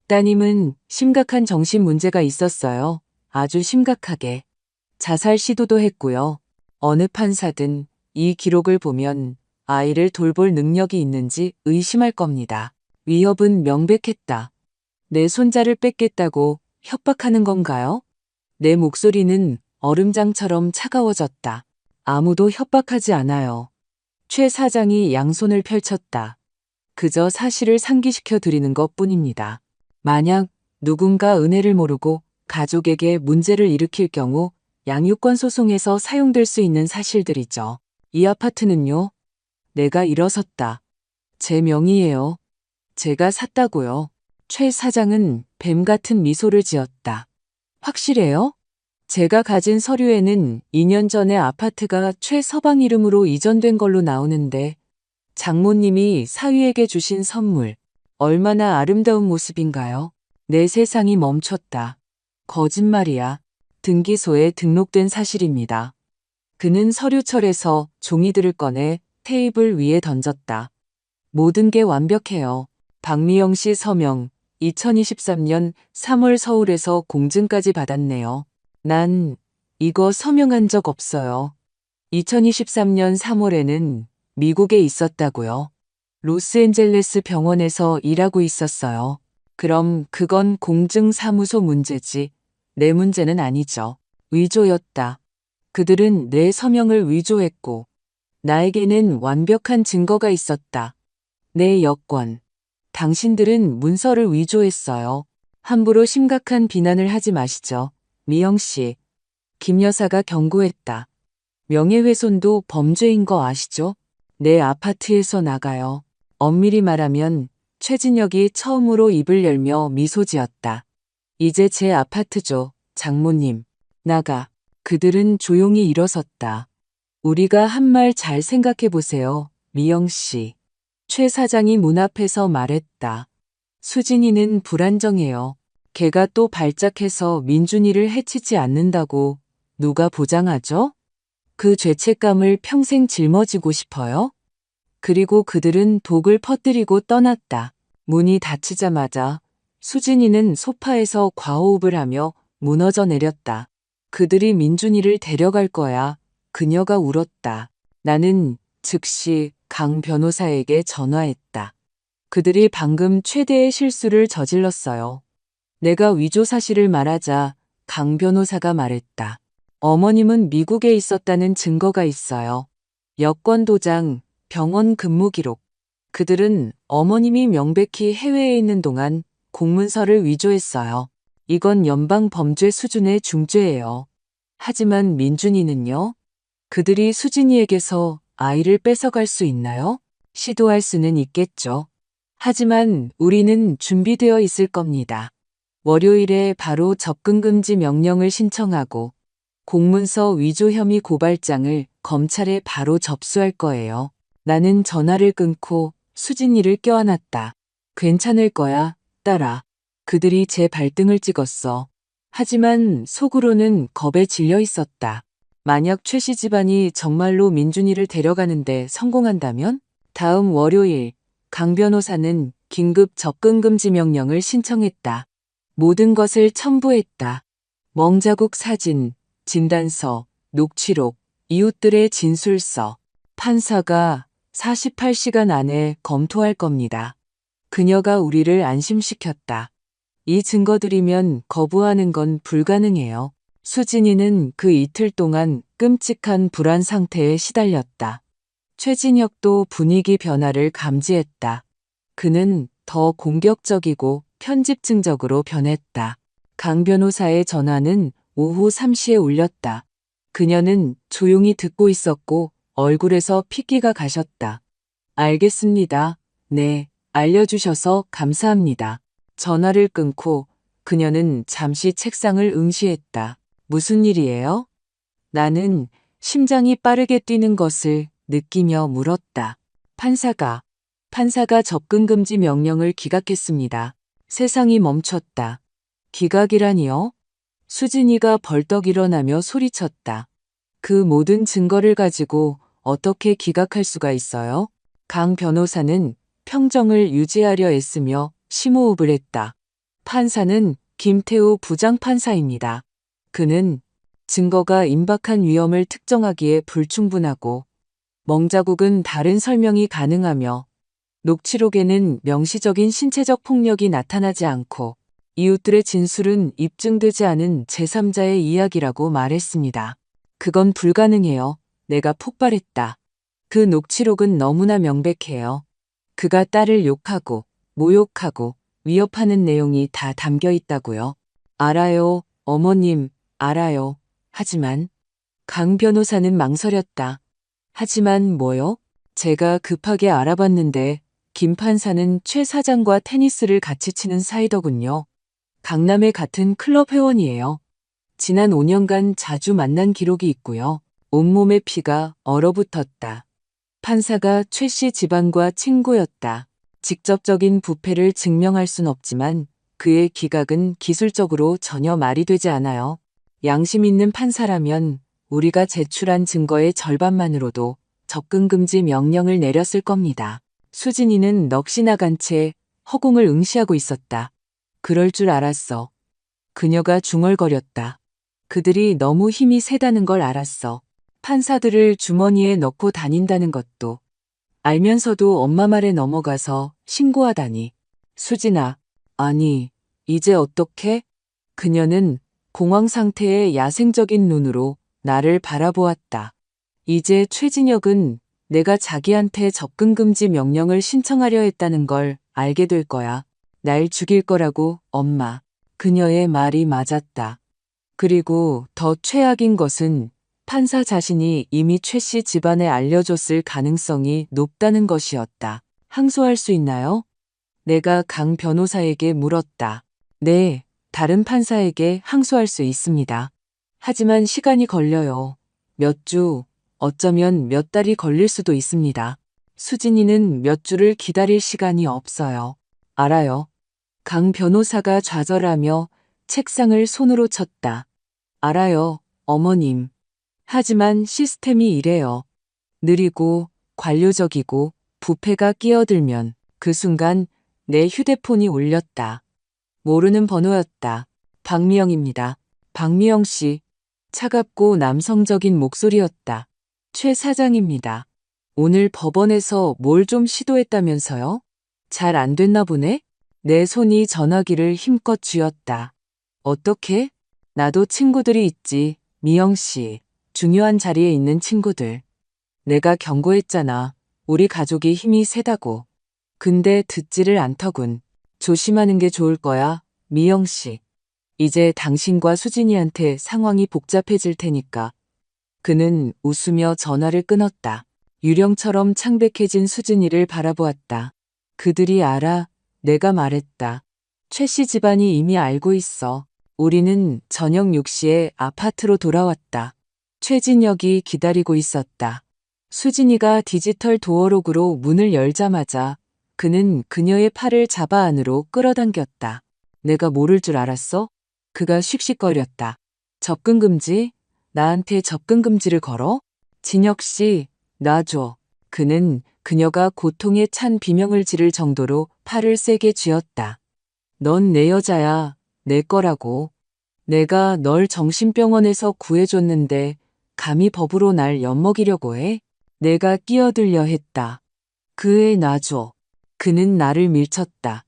따님은 심각한 정신 문제가 있었어요. 아주 심각하게. 자살 시도도 했고요. 어느 판사든 이 기록을 보면 아이를 돌볼 능력이 있는지 의심할 겁니다. 위협은 명백했다. 내 손자를 뺏겠다고 협박하는 건가요? 내 목소리는 얼음장처럼 차가워졌다. 아무도 협박하지 않아요. 최 사장이 양손을 펼쳤다. 그저 사실을 상기시켜 드리는 것 뿐입니다. 만약 누군가 은혜를 모르고 가족에게 문제를 일으킬 경우 양육권 소송에서 사용될 수 있는 사실들이죠. 이 아파트는요. 내가 일어섰다. 제 명의예요. 제가 샀다고요. 최 사장은 뱀 같은 미소를 지었다. 확실해요? 제가 가진 서류에는 2년 전에 아파트가 최 서방 이름으로 이전된 걸로 나오는데 장모님이 사위에게 주신 선물, 얼마나 아름다운 모습인가요? 내 세상이 멈췄다. 거짓말이야. 등기소에 등록된 사실입니다. 그는 서류철에서 종이들을 꺼내 테이블 위에 던졌다. 모든 게 완벽해요. 박미영 씨 서명, 2023년 3월 서울에서 공증까지 받았네요. 난 이거 서명한 적 없어요. 2023년 3월에는 미국에 있었다고요. 로스앤젤레스 병원에서 일하고 있었어요. 그럼 그건 공증사무소 문제지. 내 문제는 아니죠. 위조였다. 그들은 내 서명을 위조했고 나에게는 완벽한 증거가 있었다. 내 여권. 당신들은 문서를 위조했어요. 함부로 심각한 비난을 하지 마시죠. 미영 씨. 김 여사가 경고했다. 명예훼손도 범죄인 거 아시죠? 내 아파트에서 나가요. 엄밀히 말하면 최진혁이 처음으로 입을 열며 미소 지었다. 이제 제 아파트죠, 장모님. 나가. 그들은 조용히 일어섰다. 우리가 한 말 잘 생각해 보세요, 미영 씨. 최 사장이 문 앞에서 말했다. 수진이는 불안정해요. 걔가 또 발작해서 민준이를 해치지 않는다고 누가 보장하죠? 그 죄책감을 평생 짊어지고 싶어요? 그리고 그들은 독을 퍼뜨리고 떠났다. 문이 닫히자마자 수진이는 소파에서 과호흡을 하며 무너져 내렸다. 그들이 민준이를 데려갈 거야. 그녀가 울었다. 나는 즉시 강 변호사에게 전화했다. 그들이 방금 최대의 실수를 저질렀어요. 내가 위조 사실을 말하자 강 변호사가 말했다. 어머님은 미국에 있었다는 증거가 있어요. 여권 도장, 병원 근무 기록. 그들은 어머님이 명백히 해외에 있는 동안 공문서를 위조했어요. 이건 연방 범죄 수준의 중죄예요. 하지만 민준이는요? 그들이 수진이에게서 아이를 뺏어갈 수 있나요? 시도할 수는 있겠죠. 하지만 우리는 준비되어 있을 겁니다. 월요일에 바로 접근금지 명령을 신청하고 공문서 위조 혐의 고발장을 검찰에 바로 접수할 거예요. 나는 전화를 끊고 수진이를 껴안았다. 괜찮을 거야, 딸아. 그들이 제 발등을 찍었어. 하지만 속으로는 겁에 질려 있었다. 만약 최 씨 집안이 정말로 민준이를 데려가는데 성공한다면 다음 월요일 강 변호사는 긴급 접근금지 명령을 신청했다. 모든 것을 첨부했다. 멍자국 사진, 진단서, 녹취록, 이웃들의 진술서. 판사가 48시간 안에 검토할 겁니다. 그녀가 우리를 안심시켰다. 이 증거들이면 거부하는 건 불가능해요. 수진이는 그 이틀 동안 끔찍한 불안 상태에 시달렸다. 최진혁도 분위기 변화를 감지했다. 그는 더 공격적이고 편집증적으로 변했다. 강 변호사의 전화는 오후 3시에 울렸다. 그녀는 조용히 듣고 있었고 얼굴에서 핏기가 가셨다. 알겠습니다. 네, 알려주셔서 감사합니다. 전화를 끊고 그녀는 잠시 책상을 응시했다. 무슨 일이에요? 나는 심장이 빠르게 뛰는 것을 느끼며 물었다. 판사가 접근금지 명령을 기각했습니다. 세상이 멈췄다. 기각이라니요? 수진이가 벌떡 일어나며 소리쳤다. 그 모든 증거를 가지고 어떻게 기각할 수가 있어요? 강 변호사는 평정을 유지하려 애쓰며 심호흡을 했다. 판사는 김태우 부장판사입니다. 그는 증거가 임박한 위험을 특정하기에 불충분하고 멍자국은 다른 설명이 가능하며 녹취록에는 명시적인 신체적 폭력이 나타나지 않고 이웃들의 진술은 입증되지 않은 제3자의 이야기라고 말했습니다. 그건 불가능해요. 내가 폭발했다. 그 녹취록은 너무나 명백해요. 그가 딸을 욕하고 모욕하고 위협하는 내용이 다 담겨 있다고요. 알아요, 어머님, 알아요. 하지만 강 변호사는 망설였다. 하지만 뭐요? 제가 급하게 알아봤는데 김 판사는 최 사장과 테니스를 같이 치는 사이더군요. 강남의 같은 클럽 회원이에요. 지난 5년간 자주 만난 기록이 있고요. 온몸에 피가 얼어붙었다. 판사가 최 씨 집안과 친구였다. 직접적인 부패를 증명할 순 없지만 그의 기각은 기술적으로 전혀 말이 되지 않아요. 양심 있는 판사라면 우리가 제출한 증거의 절반만으로도 접근금지 명령을 내렸을 겁니다. 수진이는 넋이 나간 채 허공을 응시하고 있었다. 그럴 줄 알았어. 그녀가 중얼거렸다. 그들이 너무 힘이 세다는 걸 알았어. 판사들을 주머니에 넣고 다닌다는 것도 알면서도 엄마 말에 넘어가서 신고하다니. 수진아, 아니, 이제 어떡해? 그녀는 공황 상태의 야생적인 눈으로 나를 바라보았다. 이제 최진혁은 내가 자기한테 접근금지 명령을 신청하려 했다는 걸 알게 될 거야. 날 죽일 거라고, 엄마. 그녀의 말이 맞았다. 그리고 더 최악인 것은 판사 자신이 이미 최 씨 집안에 알려줬을 가능성이 높다는 것이었다. 항소할 수 있나요? 내가 강 변호사에게 물었다. 네, 다른 판사에게 항소할 수 있습니다. 하지만 시간이 걸려요. 몇 주, 어쩌면 몇 달이 걸릴 수도 있습니다. 수진이는 몇 주를 기다릴 시간이 없어요. 알아요. 강 변호사가 좌절하며 책상을 손으로 쳤다. 알아요, 어머님. 하지만 시스템이 이래요. 느리고 관료적이고 부패가 끼어들면 그 순간 내 휴대폰이 울렸다. 모르는 번호였다. 박미영입니다. 박미영 씨. 차갑고 남성적인 목소리였다. 최 사장입니다. 오늘 법원에서 뭘 좀 시도했다면서요? 잘 안 됐나 보네? 내 손이 전화기를 힘껏 쥐었다. 어떻게? 나도 친구들이 있지, 미영 씨. 중요한 자리에 있는 친구들. 내가 경고했잖아. 우리 가족이 힘이 세다고. 근데 듣지를 않더군. 조심하는 게 좋을 거야, 미영 씨. 이제 당신과 수진이한테 상황이 복잡해질 테니까. 그는 웃으며 전화를 끊었다. 유령처럼 창백해진 수진이를 바라보았다. 그들이 알아. 내가 말했다. 최 씨 집안이 이미 알고 있어. 우리는 저녁 6시에 아파트로 돌아왔다. 최진혁이 기다리고 있었다. 수진이가 디지털 도어록으로 문을 열자마자 그는 그녀의 팔을 잡아 안으로 끌어당겼다. 내가 모를 줄 알았어? 그가 씩씩거렸다. 접근금지? 나한테 접근금지를 걸어? 진혁 씨, 놔줘. 그는 그녀가 고통에 찬 비명을 지를 정도로 팔을 세게 쥐었다. 넌 내 여자야. 내 거라고. 내가 널 정신병원에서 구해줬는데 감히 법으로 날 엿먹이려고 해? 내가 끼어들려 했다. 그 애 놔줘. 그는 나를 밀쳤다.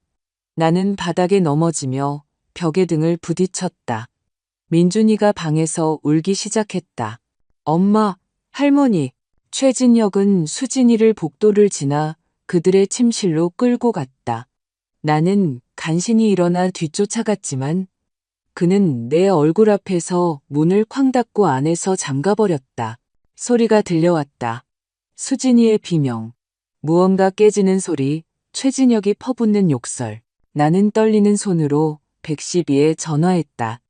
나는 바닥에 넘어지며 벽에 등을 부딪혔다. 민준이가 방에서 울기 시작했다. 엄마, 할머니. 최진혁은 수진이를 복도를 지나 그들의 침실로 끌고 갔다. 나는 간신히 일어나 뒤쫓아갔지만 그는 내 얼굴 앞에서 문을 쾅 닫고 안에서 잠가버렸다. 소리가 들려왔다. 수진이의 비명. 무언가 깨지는 소리, 최진혁이 퍼붓는 욕설. 나는 떨리는 손으로 112에 전화했다.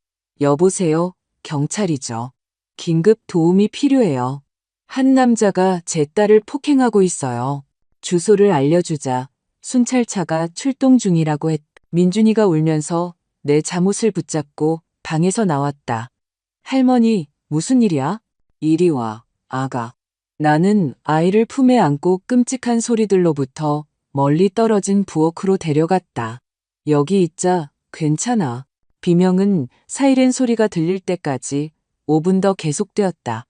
여보세요, 경찰이죠. 긴급 도움이 필요해요. 한 남자가 제 딸을 폭행하고 있어요. 주소를 알려주자 순찰차가 출동 중이라고 했다. 민준이가 울면서 내 잠옷을 붙잡고 방에서 나왔다. 할머니, 무슨 일이야? 이리 와, 아가. 나는 아이를 품에 안고 끔찍한 소리들로부터 멀리 떨어진 부엌으로 데려갔다. 여기 있자, 괜찮아. 비명은 사이렌 소리가 들릴 때까지 5분 더 계속되었다.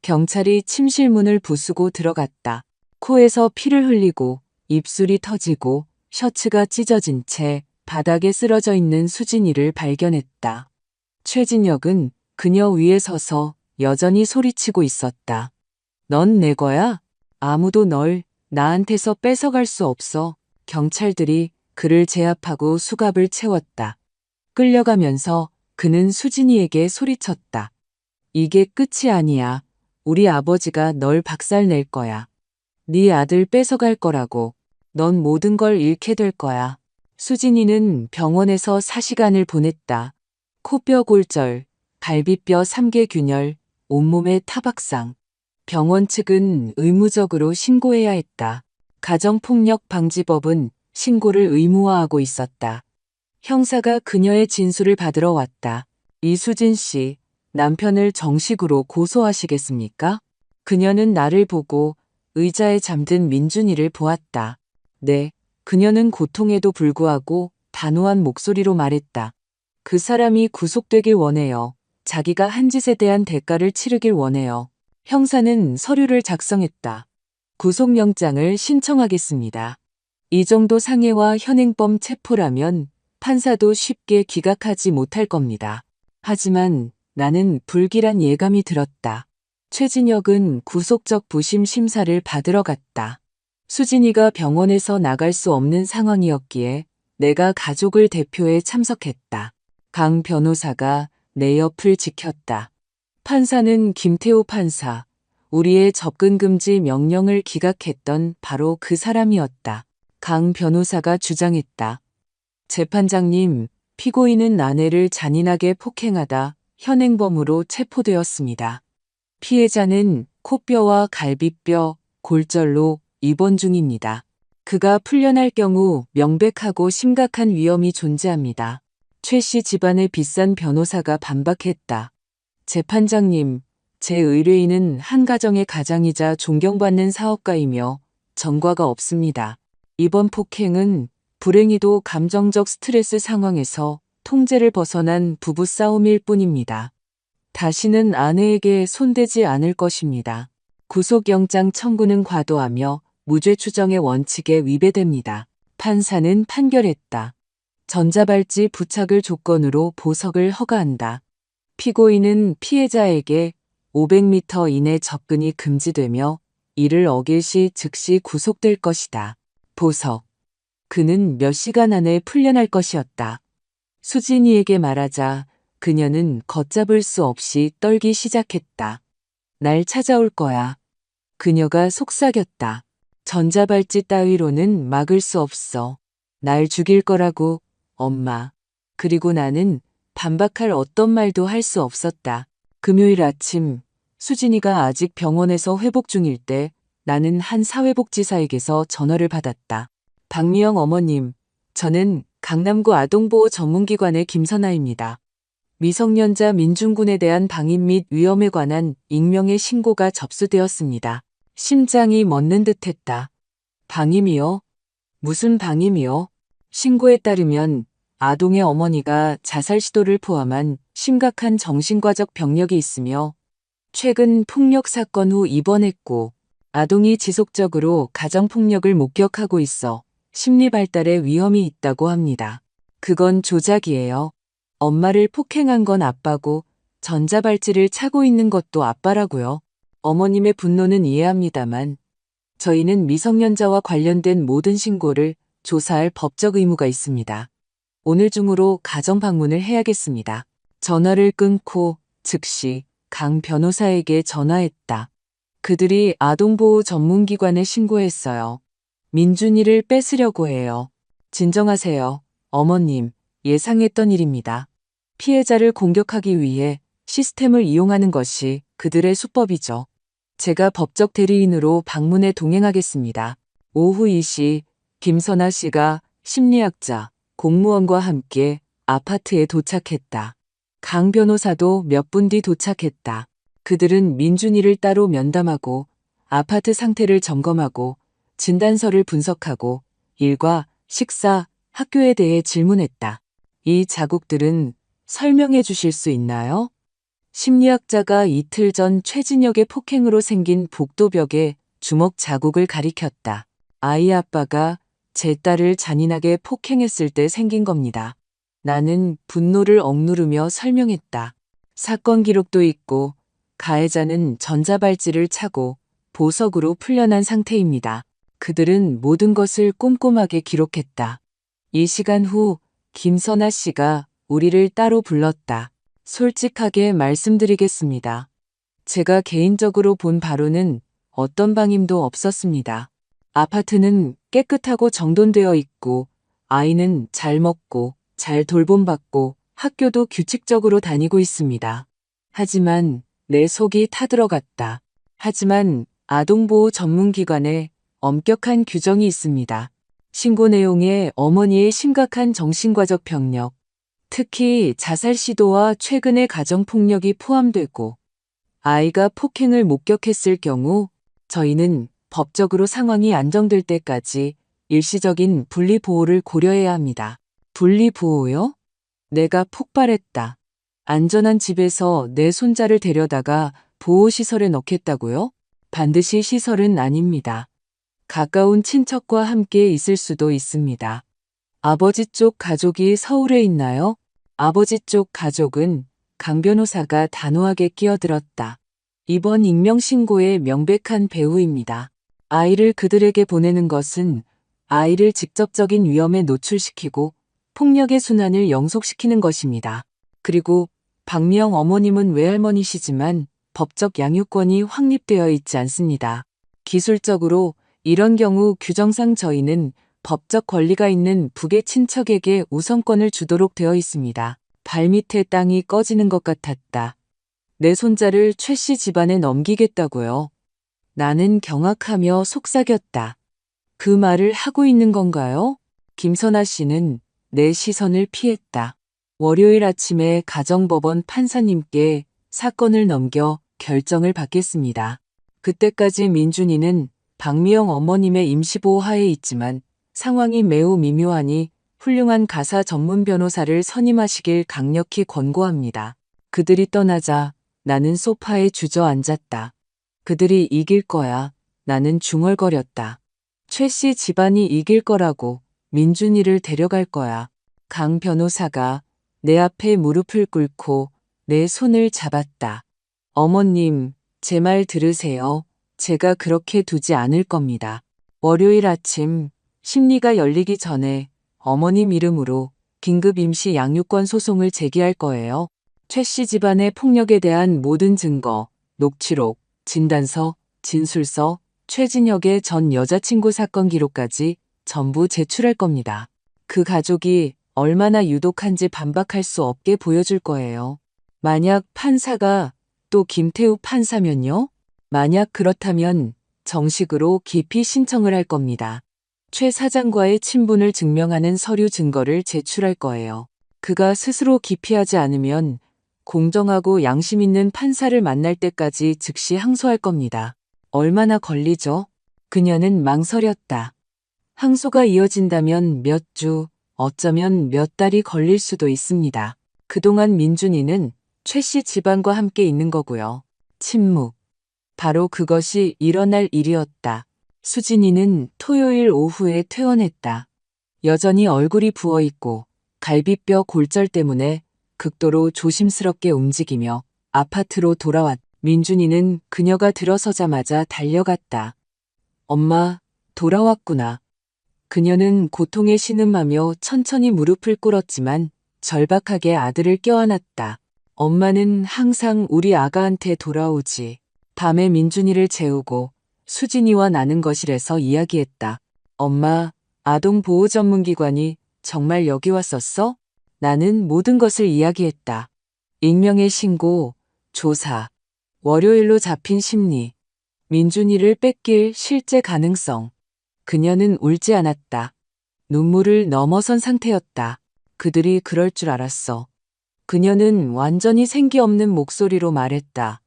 경찰이 침실문을 부수고 들어갔다. 코에서 피를 흘리고 입술이 터지고 셔츠가 찢어진 채 바닥에 쓰러져 있는 수진이를 발견했다. 최진혁은 그녀 위에 서서 여전히 소리치고 있었다. 넌 내 거야? 아무도 널 나한테서 뺏어갈 수 없어. 경찰들이 그를 제압하고 수갑을 채웠다. 끌려가면서 그는 수진이에게 소리쳤다. 이게 끝이 아니야. 우리 아버지가 널 박살낼 거야. 네 아들 뺏어갈 거라고. 넌 모든 걸 잃게 될 거야. 수진이는 병원에서 4시간을 보냈다. 코뼈 골절, 갈비뼈 3개 균열, 온몸에 타박상. 병원 측은 의무적으로 신고해야 했다. 가정폭력방지법은 신고를 의무화하고 있었다. 형사가 그녀의 진술을 받으러 왔다. 이수진 씨, 남편을 정식으로 고소하시겠습니까? 그녀는 나를 보고 의자에 잠든 민준이를 보았다. 네, 그녀는 고통에도 불구하고 단호한 목소리로 말했다. 그 사람이 구속되길 원해요. 자기가 한 짓에 대한 대가를 치르길 원해요. 형사는 서류를 작성했다. 구속영장을 신청하겠습니다. 이 정도 상해와 현행범 체포라면 판사도 쉽게 기각하지 못할 겁니다. 하지만 나는 불길한 예감이 들었다. 최진혁은 구속적 부심 심사를 받으러 갔다. 수진이가 병원에서 나갈 수 없는 상황이었기에 내가 가족을 대표해 참석했다. 강 변호사가 내 옆을 지켰다. 판사는 김태호 판사, 우리의 접근 금지 명령을 기각했던 바로 그 사람이었다. 강 변호사가 주장했다. 재판장님, 피고인은 아내를 잔인하게 폭행하다 현행범으로 체포되었습니다. 피해자는 코뼈와 갈비뼈, 골절로 입원 중입니다. 그가 풀려날 경우 명백하고 심각한 위험이 존재합니다. 최 씨 집안의 비싼 변호사가 반박했다. 재판장님, 제 의뢰인은 한 가정의 가장이자 존경받는 사업가이며 전과가 없습니다. 이번 폭행은 불행히도 감정적 스트레스 상황에서 통제를 벗어난 부부싸움일 뿐입니다. 다시는 아내에게 손대지 않을 것입니다. 구속영장 청구는 과도하며 무죄 추정의 원칙에 위배됩니다. 판사는 판결했다. 전자발찌 부착을 조건으로 보석을 허가한다. 피고인은 피해자에게 500m 이내 접근이 금지되며 이를 어길 시 즉시 구속될 것이다. 보석. 그는 몇 시간 안에 풀려날 것이었다. 수진이에게 말하자 그녀는 걷잡을 수 없이 떨기 시작했다. 날 찾아올 거야. 그녀가 속삭였다. 전자발찌 따위로는 막을 수 없어. 날 죽일 거라고, 엄마. 그리고 나는 반박할 어떤 말도 할 수 없었다. 금요일 아침, 수진이가 아직 병원에서 회복 중일 때 나는 한 사회복지사에게서 전화를 받았다. 박미영 어머님, 저는 강남구 아동보호 전문기관의 김선아입니다. 미성년자 민중군에 대한 방임 및 위험에 관한 익명의 신고가 접수되었습니다. 심장이 멎는 듯했다. 방임이요? 무슨 방임이요? 신고에 따르면 아동의 어머니가 자살 시도를 포함한 심각한 정신과적 병력이 있으며 최근 폭력 사건 후 입원했고 아동이 지속적으로 가정폭력을 목격하고 있어 심리 발달에 위험이 있다고 합니다. 그건 조작이에요. 엄마를 폭행한 건 아빠고 전자발찌를 차고 있는 것도 아빠라고요. 어머님의 분노는 이해합니다만 저희는 미성년자와 관련된 모든 신고를 조사할 법적 의무가 있습니다. 오늘 중으로 가정 방문을 해야겠습니다. 전화를 끊고 즉시 강 변호사에게 전화했다. 그들이 아동보호 전문기관에 신고했어요. 민준이를 뺏으려고 해요. 진정하세요. 어머님, 예상했던 일입니다. 피해자를 공격하기 위해 시스템을 이용하는 것이 그들의 수법이죠. 제가 법적 대리인으로 방문에 동행하겠습니다. 오후 2시 김선아 씨가 심리학자, 공무원과 함께 아파트에 도착했다. 강 변호사도 몇 분 뒤 도착했다. 그들은 민준이를 따로 면담하고 아파트 상태를 점검하고 진단서를 분석하고 일과 식사, 학교에 대해 질문했다. 이 자국들은 설명해 주실 수 있나요? 심리학자가 이틀 전 최진혁의 폭행으로 생긴 복도벽에 주먹 자국을 가리켰다. 아이 아빠가 제 딸을 잔인하게 폭행했을 때 생긴 겁니다. 나는 분노를 억누르며 설명했다. 사건 기록도 있고 가해자는 전자발찌를 차고 보석으로 풀려난 상태입니다. 그들은 모든 것을 꼼꼼하게 기록했다. 이 시간 후 김선아 씨가 우리를 따로 불렀다. 솔직하게 말씀드리겠습니다. 제가 개인적으로 본 바로는 어떤 방임도 없었습니다. 아파트는 깨끗하고 정돈되어 있고 아이는 잘 먹고 잘 돌봄받고 학교도 규칙적으로 다니고 있습니다. 하지만 내 속이 타들어갔다. 하지만 아동보호 전문기관에 엄격한 규정이 있습니다. 신고 내용에 어머니의 심각한 정신과적 병력, 특히 자살 시도와 최근의 가정폭력이 포함되고 아이가 폭행을 목격했을 경우 저희는 법적으로 상황이 안정될 때까지 일시적인 분리보호를 고려해야 합니다. 분리보호요? 내가 폭발했다. 안전한 집에서 내 손자를 데려다가 보호시설에 넣겠다고요? 반드시 시설은 아닙니다. 가까운 친척과 함께 있을 수도 있습니다. 아버지 쪽 가족이 서울에 있나요? 아버지 쪽 가족은 강 변호사가 단호하게 끼어들었다. 이번 익명신고의 명백한 배우입니다. 아이를 그들에게 보내는 것은 아이를 직접적인 위험에 노출시키고 폭력의 순환을 영속시키는 것입니다. 그리고 박미영 어머님은 외할머니시지만 법적 양육권이 확립되어 있지 않습니다. 기술적으로 이런 경우 규정상 저희는 법적 권리가 있는 북의 친척에게 우선권을 주도록 되어 있습니다. 발밑에 땅이 꺼지는 것 같았다. 내 손자를 최 씨 집안에 넘기겠다고요. 나는 경악하며 속삭였다. 그 말을 하고 있는 건가요? 김선아 씨는 내 시선을 피했다. 월요일 아침에 가정법원 판사님께 사건을 넘겨 결정을 받겠습니다. 그때까지 민준이는 박미영 어머님의 임시보호 하에 있지만 상황이 매우 미묘하니 훌륭한 가사 전문 변호사를 선임하시길 강력히 권고합니다. 그들이 떠나자 나는 소파에 주저앉았다. 그들이 이길 거야. 나는 중얼거렸다. 최 씨 집안이 이길 거라고 민준이를 데려갈 거야. 강 변호사가 내 앞에 무릎을 꿇고 내 손을 잡았다. 어머님, 제 말 들으세요. 제가 그렇게 두지 않을 겁니다. 월요일 아침 심리가 열리기 전에 어머님 이름으로 긴급 임시 양육권 소송을 제기할 거예요. 최 씨 집안의 폭력에 대한 모든 증거, 녹취록, 진단서, 진술서, 최진혁의 전 여자친구 사건 기록까지 전부 제출할 겁니다. 그 가족이 얼마나 유독한지 반박할 수 없게 보여줄 거예요. 만약 판사가 또 김태우 판사면요? 만약 그렇다면 정식으로 기피 신청을 할 겁니다. 최 사장과의 친분을 증명하는 서류 증거를 제출할 거예요. 그가 스스로 기피하지 않으면 공정하고 양심 있는 판사를 만날 때까지 즉시 항소할 겁니다. 얼마나 걸리죠? 그녀는 망설였다. 항소가 이어진다면 몇 주, 어쩌면 몇 달이 걸릴 수도 있습니다. 그동안 민준이는 최 씨 집안과 함께 있는 거고요. 침묵. 바로 그것이 일어날 일이었다. 수진이는 토요일 오후에 퇴원했다. 여전히 얼굴이 부어있고 갈비뼈 골절 때문에 극도로 조심스럽게 움직이며 아파트로 돌아왔다. 민준이는 그녀가 들어서자마자 달려갔다. 엄마, 돌아왔구나. 그녀는 고통에 신음하며 천천히 무릎을 꿇었지만 절박하게 아들을 껴안았다. 엄마는 항상 우리 아가한테 돌아오지. 밤에 민준이를 재우고 수진이와 나는 거실에서 이야기했다. 엄마, 아동보호전문기관이 정말 여기 왔었어? 나는 모든 것을 이야기했다. 익명의 신고, 조사, 월요일로 잡힌 심리, 민준이를 뺏길 실제 가능성. 그녀는 울지 않았다. 눈물을 넘어선 상태였다. 그들이 그럴 줄 알았어. 그녀는 완전히 생기 없는 목소리로 말했다.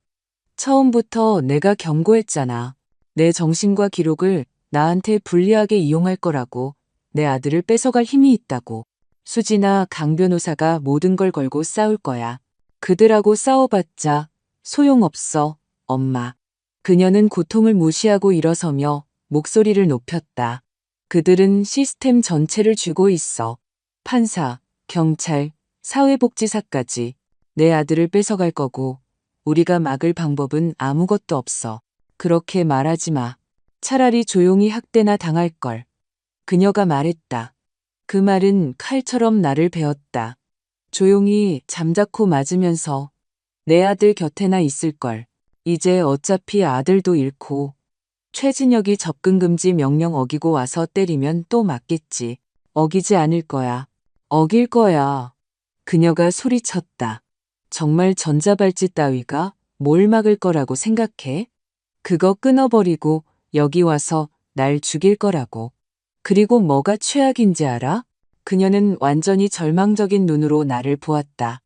처음부터 내가 경고했잖아. 내 정신과 기록을 나한테 불리하게 이용할 거라고. 내 아들을 뺏어갈 힘이 있다고. 수지나 강 변호사가 모든 걸 걸고 싸울 거야. 그들하고 싸워봤자 소용없어, 엄마. 그녀는 고통을 무시하고 일어서며 목소리를 높였다. 그들은 시스템 전체를 쥐고 있어. 판사, 경찰, 사회복지사까지 내 아들을 뺏어갈 거고 우리가 막을 방법은 아무것도 없어. 그렇게 말하지 마. 차라리 조용히 학대나 당할 걸. 그녀가 말했다. 그 말은 칼처럼 나를 베었다. 조용히 잠자코 맞으면서 내 아들 곁에나 있을 걸. 이제 어차피 아들도 잃고 최진혁이 접근 금지 명령 어기고 와서 때리면 또 맞겠지. 어기지 않을 거야. 어길 거야. 그녀가 소리쳤다. 정말 전자발찌 따위가 뭘 막을 거라고 생각해? 그거 끊어버리고 여기 와서 날 죽일 거라고. 그리고 뭐가 최악인지 알아? 그녀는 완전히 절망적인 눈으로 나를 보았다.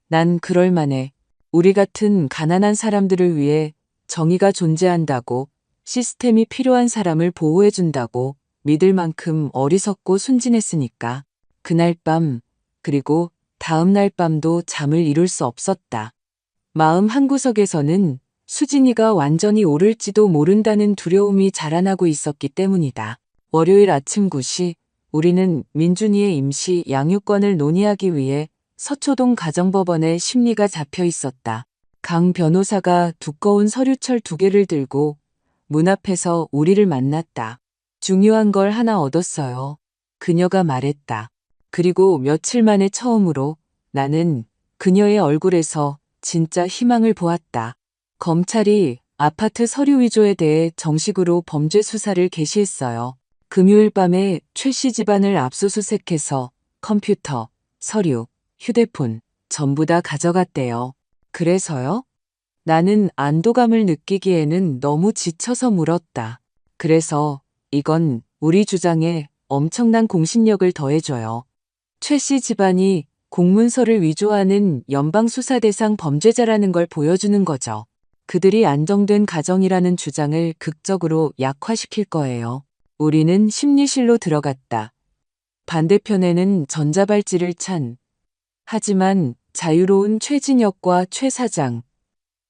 난 그럴 만해. 우리 같은 가난한 사람들을 위해 정의가 존재한다고, 시스템이 필요한 사람을 보호해준다고 믿을 만큼 어리석고 순진했으니까. 그날 밤, 그리고 다음 날 밤도 잠을 이룰 수 없었다. 마음 한구석에서는 수진이가 완전히 오를지도 모른다는 두려움이 자라나고 있었기 때문이다. 월요일 아침 9시 우리는 민준이의 임시 양육권을 논의하기 위해 서초동 가정법원에 심리가 잡혀 있었다. 강 변호사가 두꺼운 서류철 2개를 들고 문 앞에서 우리를 만났다. 중요한 걸 하나 얻었어요. 그녀가 말했다. 그리고 며칠 만에 처음으로 나는 그녀의 얼굴에서 진짜 희망을 보았다. 검찰이 아파트 서류 위조에 대해 정식으로 범죄 수사를 개시했어요. 금요일 밤에 최 씨 집안을 압수수색해서 컴퓨터, 서류, 휴대폰 전부 다 가져갔대요. 그래서요? 나는 안도감을 느끼기에는 너무 지쳐서 물었다. 그래서 이건 우리 주장에 엄청난 공신력을 더해줘요. 최 씨 집안이 공문서를 위조하는 연방수사 대상 범죄자라는 걸 보여주는 거죠. 그들이 안정된 가정이라는 주장을 극적으로 약화시킬 거예요. 우리는 심리실로 들어갔다. 반대편에는 전자발찌를 찬 하지만 자유로운 최진혁과 최 사장,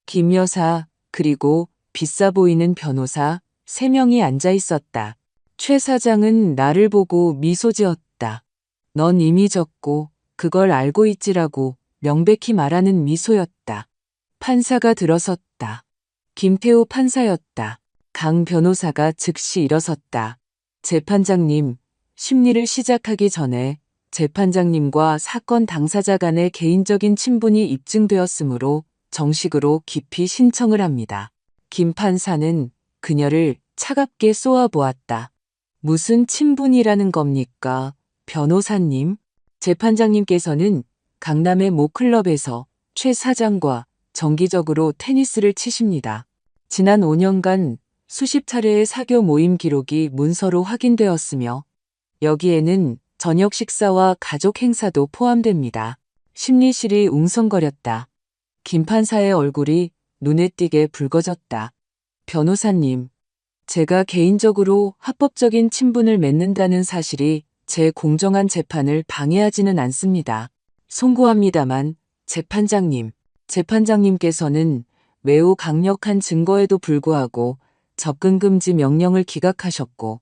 김 여사, 그리고 비싸 보이는 변호사 3명이 앉아 있었다. 최 사장은 나를 보고 미소 지었다. 넌 이미 졌고 그걸 알고 있지라고 명백히 말하는 미소였다. 판사가 들어섰다. 김태호 판사였다. 강 변호사가 즉시 일어섰다. 재판장님, 심리를 시작하기 전에 재판장님과 사건 당사자 간의 개인적인 친분이 입증되었으므로 정식으로 깊이 신청을 합니다. 김 판사는 그녀를 차갑게 쏘아보았다. 무슨 친분이라는 겁니까, 변호사님? 재판장님께서는 강남의 모 클럽에서 최 사장과 정기적으로 테니스를 치십니다. 지난 5년간 수십 차례의 사교 모임 기록이 문서로 확인되었으며 여기에는 저녁 식사와 가족 행사도 포함됩니다. 심리실이 웅성거렸다. 김 판사의 얼굴이 눈에 띄게 붉어졌다. 변호사님, 제가 개인적으로 합법적인 친분을 맺는다는 사실이 제 공정한 재판을 방해하지는 않습니다. 송구합니다만 재판장님, 재판장님께서는 매우 강력한 증거에도 불구하고 접근금지 명령을 기각하셨고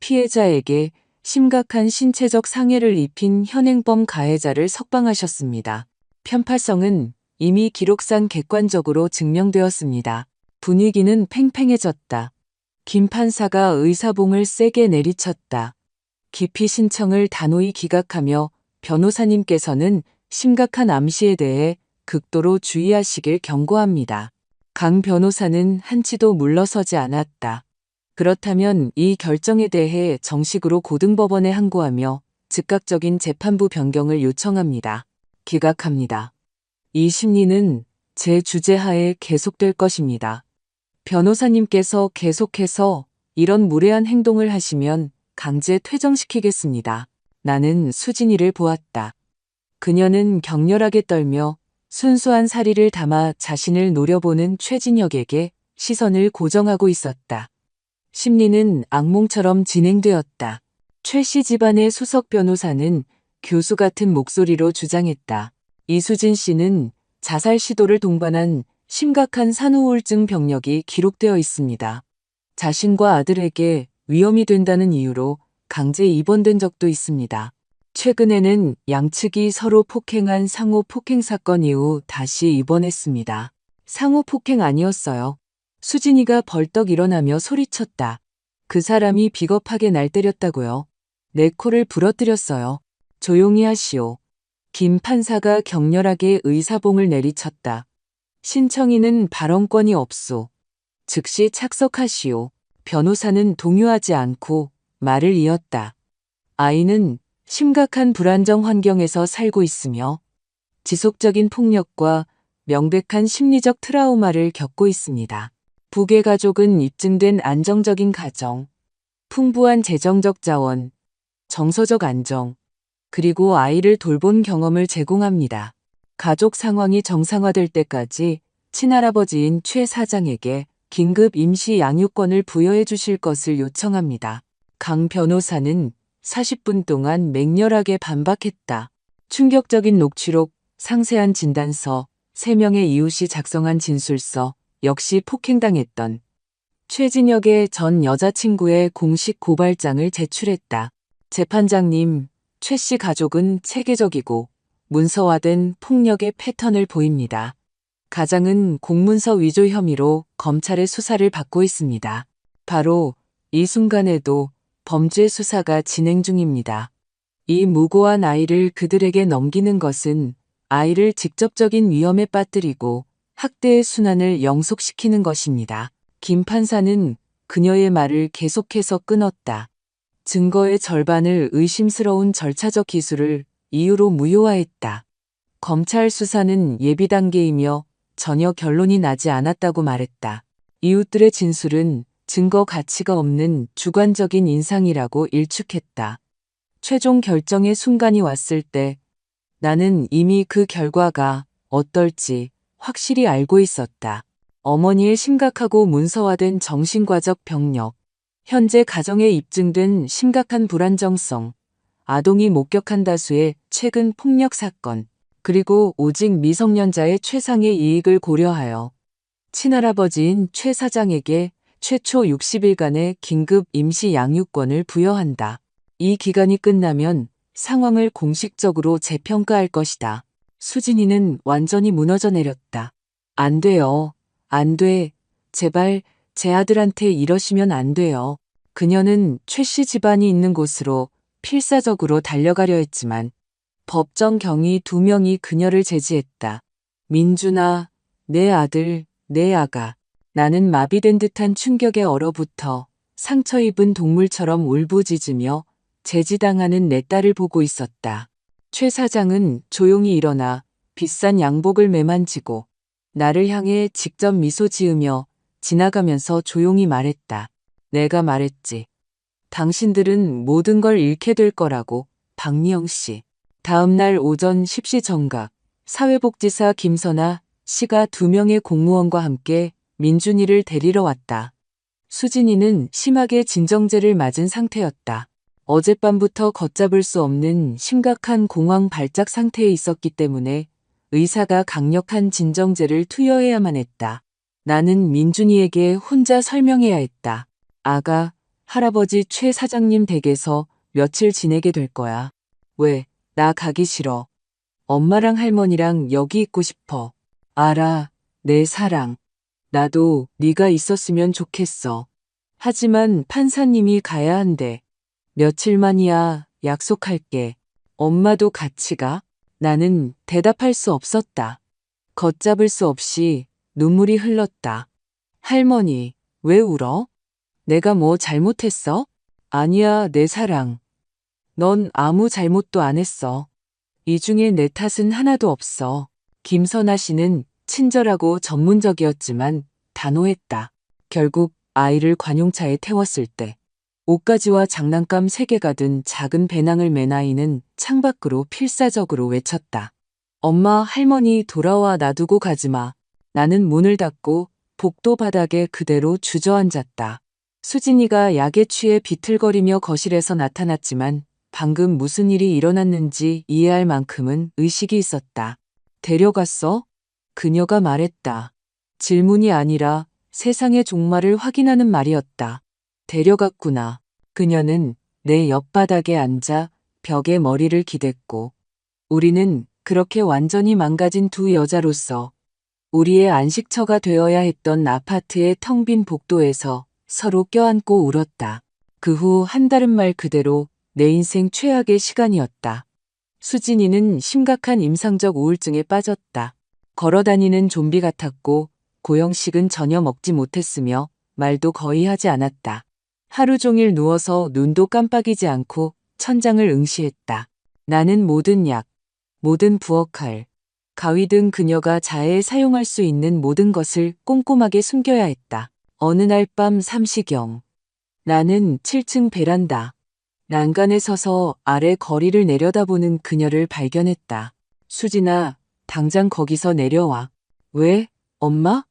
피해자에게 심각한 신체적 상해를 입힌 현행범 가해자를 석방하셨습니다. 편파성은 이미 기록상 객관적으로 증명되었습니다. 분위기는 팽팽해졌다. 김 판사가 의사봉을 세게 내리쳤다. 기피 신청을 단호히 기각하며 변호사님께서는 심각한 암시에 대해 극도로 주의하시길 경고합니다. 강 변호사는 한치도 물러서지 않았다. 그렇다면 이 결정에 대해 정식으로 고등법원에 항고하며 즉각적인 재판부 변경을 요청합니다. 기각합니다. 이 심리는 제 주재하에 계속될 것입니다. 변호사님께서 계속해서 이런 무례한 행동을 하시면 강제 퇴정시키겠습니다. 나는 수진이를 보았다. 그녀는 격렬하게 떨며 순수한 사리를 담아 자신을 노려보는 최진혁에게 시선을 고정하고 있었다. 심리는 악몽처럼 진행되었다. 최 씨 집안의 수석 변호사는 교수 같은 목소리로 주장했다. 이수진 씨는 자살 시도를 동반한 심각한 산후우울증 병력이 기록되어 있습니다. 자신과 아들에게 위험이 된다는 이유로 강제 입원된 적도 있습니다. 최근에는 양측이 서로 폭행한 상호 폭행 사건 이후 다시 입원했습니다. 상호 폭행 아니었어요. 수진이가 벌떡 일어나며 소리쳤다. 그 사람이 비겁하게 날 때렸다고요. 내 코를 부러뜨렸어요. 조용히 하시오. 김 판사가 격렬하게 의사봉을 내리쳤다. 신청인은 발언권이 없소. 즉시 착석하시오. 변호사는 동요하지 않고 말을 이었다. 아이는 심각한 불안정 환경에서 살고 있으며 지속적인 폭력과 명백한 심리적 트라우마를 겪고 있습니다. 부계 가족은 입증된 안정적인 가정, 풍부한 재정적 자원, 정서적 안정, 그리고 아이를 돌본 경험을 제공합니다. 가족 상황이 정상화될 때까지 친할아버지인 최 사장에게 긴급 임시 양육권을 부여해 주실 것을 요청합니다. 강 변호사는 40분 동안 맹렬하게 반박했다. 충격적인 녹취록, 상세한 진단서, 3명의 이웃이 작성한 진술서, 역시 폭행당했던 최진혁의 전 여자친구의 공식 고발장을 제출했다. 재판장님, 최 씨 가족은 체계적이고 문서화된 폭력의 패턴을 보입니다. 가장은 공문서 위조 혐의로 검찰의 수사를 받고 있습니다. 바로 이 순간에도 범죄 수사가 진행 중입니다. 이 무고한 아이를 그들에게 넘기는 것은 아이를 직접적인 위험에 빠뜨리고 학대의 순환을 영속시키는 것입니다. 김 판사는 그녀의 말을 계속해서 끊었다. 증거의 절반을 의심스러운 절차적 기술을 이유로 무효화했다. 검찰 수사는 예비 단계이며 전혀 결론이 나지 않았다고 말했다. 이웃들의 진술은 증거 가치가 없는 주관적인 인상이라고 일축했다. 최종 결정의 순간이 왔을 때 나는 이미 그 결과가 어떨지 확실히 알고 있었다. 어머니의 심각하고 문서화된 정신과적 병력, 현재 가정에 입증된 심각한 불안정성, 아동이 목격한 다수의 최근 폭력 사건, 그리고 오직 미성년자의 최상의 이익을 고려하여 친할아버지인 최 사장에게 최초 60일간의 긴급 임시 양육권을 부여한다. 이 기간이 끝나면 상황을 공식적으로 재평가할 것이다. 수진이는 완전히 무너져 내렸다. 안 돼요. 안 돼. 제발 제 아들한테 이러시면 안 돼요. 그녀는 최 씨 집안이 있는 곳으로 필사적으로 달려가려 했지만 법정 경위 2명이 그녀를 제지했다. 민준아, 내 아들, 내 아가. 나는 마비된 듯한 충격에 얼어붙어 상처 입은 동물처럼 울부짖으며 제지당하는 내 딸을 보고 있었다. 최 사장은 조용히 일어나 비싼 양복을 매만지고 나를 향해 직접 미소 지으며 지나가면서 조용히 말했다. 내가 말했지. 당신들은 모든 걸 잃게 될 거라고, 박미영 씨. 다음 날 오전 10시 정각, 사회복지사 김선아 씨가 2명의 공무원과 함께 민준이를 데리러 왔다. 수진이는 심하게 진정제를 맞은 상태였다. 어젯밤부터 걷잡을 수 없는 심각한 공황 발작 상태에 있었기 때문에 의사가 강력한 진정제를 투여해야만 했다. 나는 민준이에게 혼자 설명해야 했다. 아가, 할아버지 최 사장님 댁에서 며칠 지내게 될 거야. 왜? 나 가기 싫어. 엄마랑 할머니랑 여기 있고 싶어. 알아, 내 사랑. 나도 네가 있었으면 좋겠어. 하지만 판사님이 가야 한대. 며칠만이야, 약속할게. 엄마도 같이 가? 나는 대답할 수 없었다. 걷잡을 수 없이 눈물이 흘렀다. 할머니, 왜 울어? 내가 뭐 잘못했어? 아니야, 내 사랑. 넌 아무 잘못도 안 했어. 이 중에 내 탓은 하나도 없어. 김선아 씨는 친절하고 전문적이었지만 단호했다. 결국 아이를 관용차에 태웠을 때 옷가지와 장난감 3개가 든 작은 배낭을 맨 아이는 창밖으로 필사적으로 외쳤다. 엄마, 할머니 돌아와 놔두고 가지마. 나는 문을 닫고 복도 바닥에 그대로 주저앉았다. 수진이가 약에 취해 비틀거리며 거실에서 나타났지만 방금 무슨 일이 일어났는지 이해할 만큼은 의식이 있었다. 데려갔어? 그녀가 말했다. 질문이 아니라 세상의 종말을 확인하는 말이었다. 데려갔구나. 그녀는 내 옆바닥에 앉아 벽에 머리를 기댔고 우리는 그렇게 완전히 망가진 두 여자로서 우리의 안식처가 되어야 했던 아파트의 텅 빈 복도에서 서로 껴안고 울었다. 그 후 한 달은 말 그대로 내 인생 최악의 시간이었다. 수진이는 심각한 임상적 우울증에 빠졌다. 걸어다니는 좀비 같았고 고형식은 전혀 먹지 못했으며 말도 거의 하지 않았다. 하루 종일 누워서 눈도 깜빡이지 않고 천장을 응시했다. 나는 모든 약, 모든 부엌칼, 가위 등 그녀가 자해에 사용할 수 있는 모든 것을 꼼꼼하게 숨겨야 했다. 어느 날 밤 3시경 나는 7층 베란다 난간에 서서 아래 거리를 내려다보는 그녀를 발견했다. 수진아, 당장 거기서 내려와. 왜? 엄마?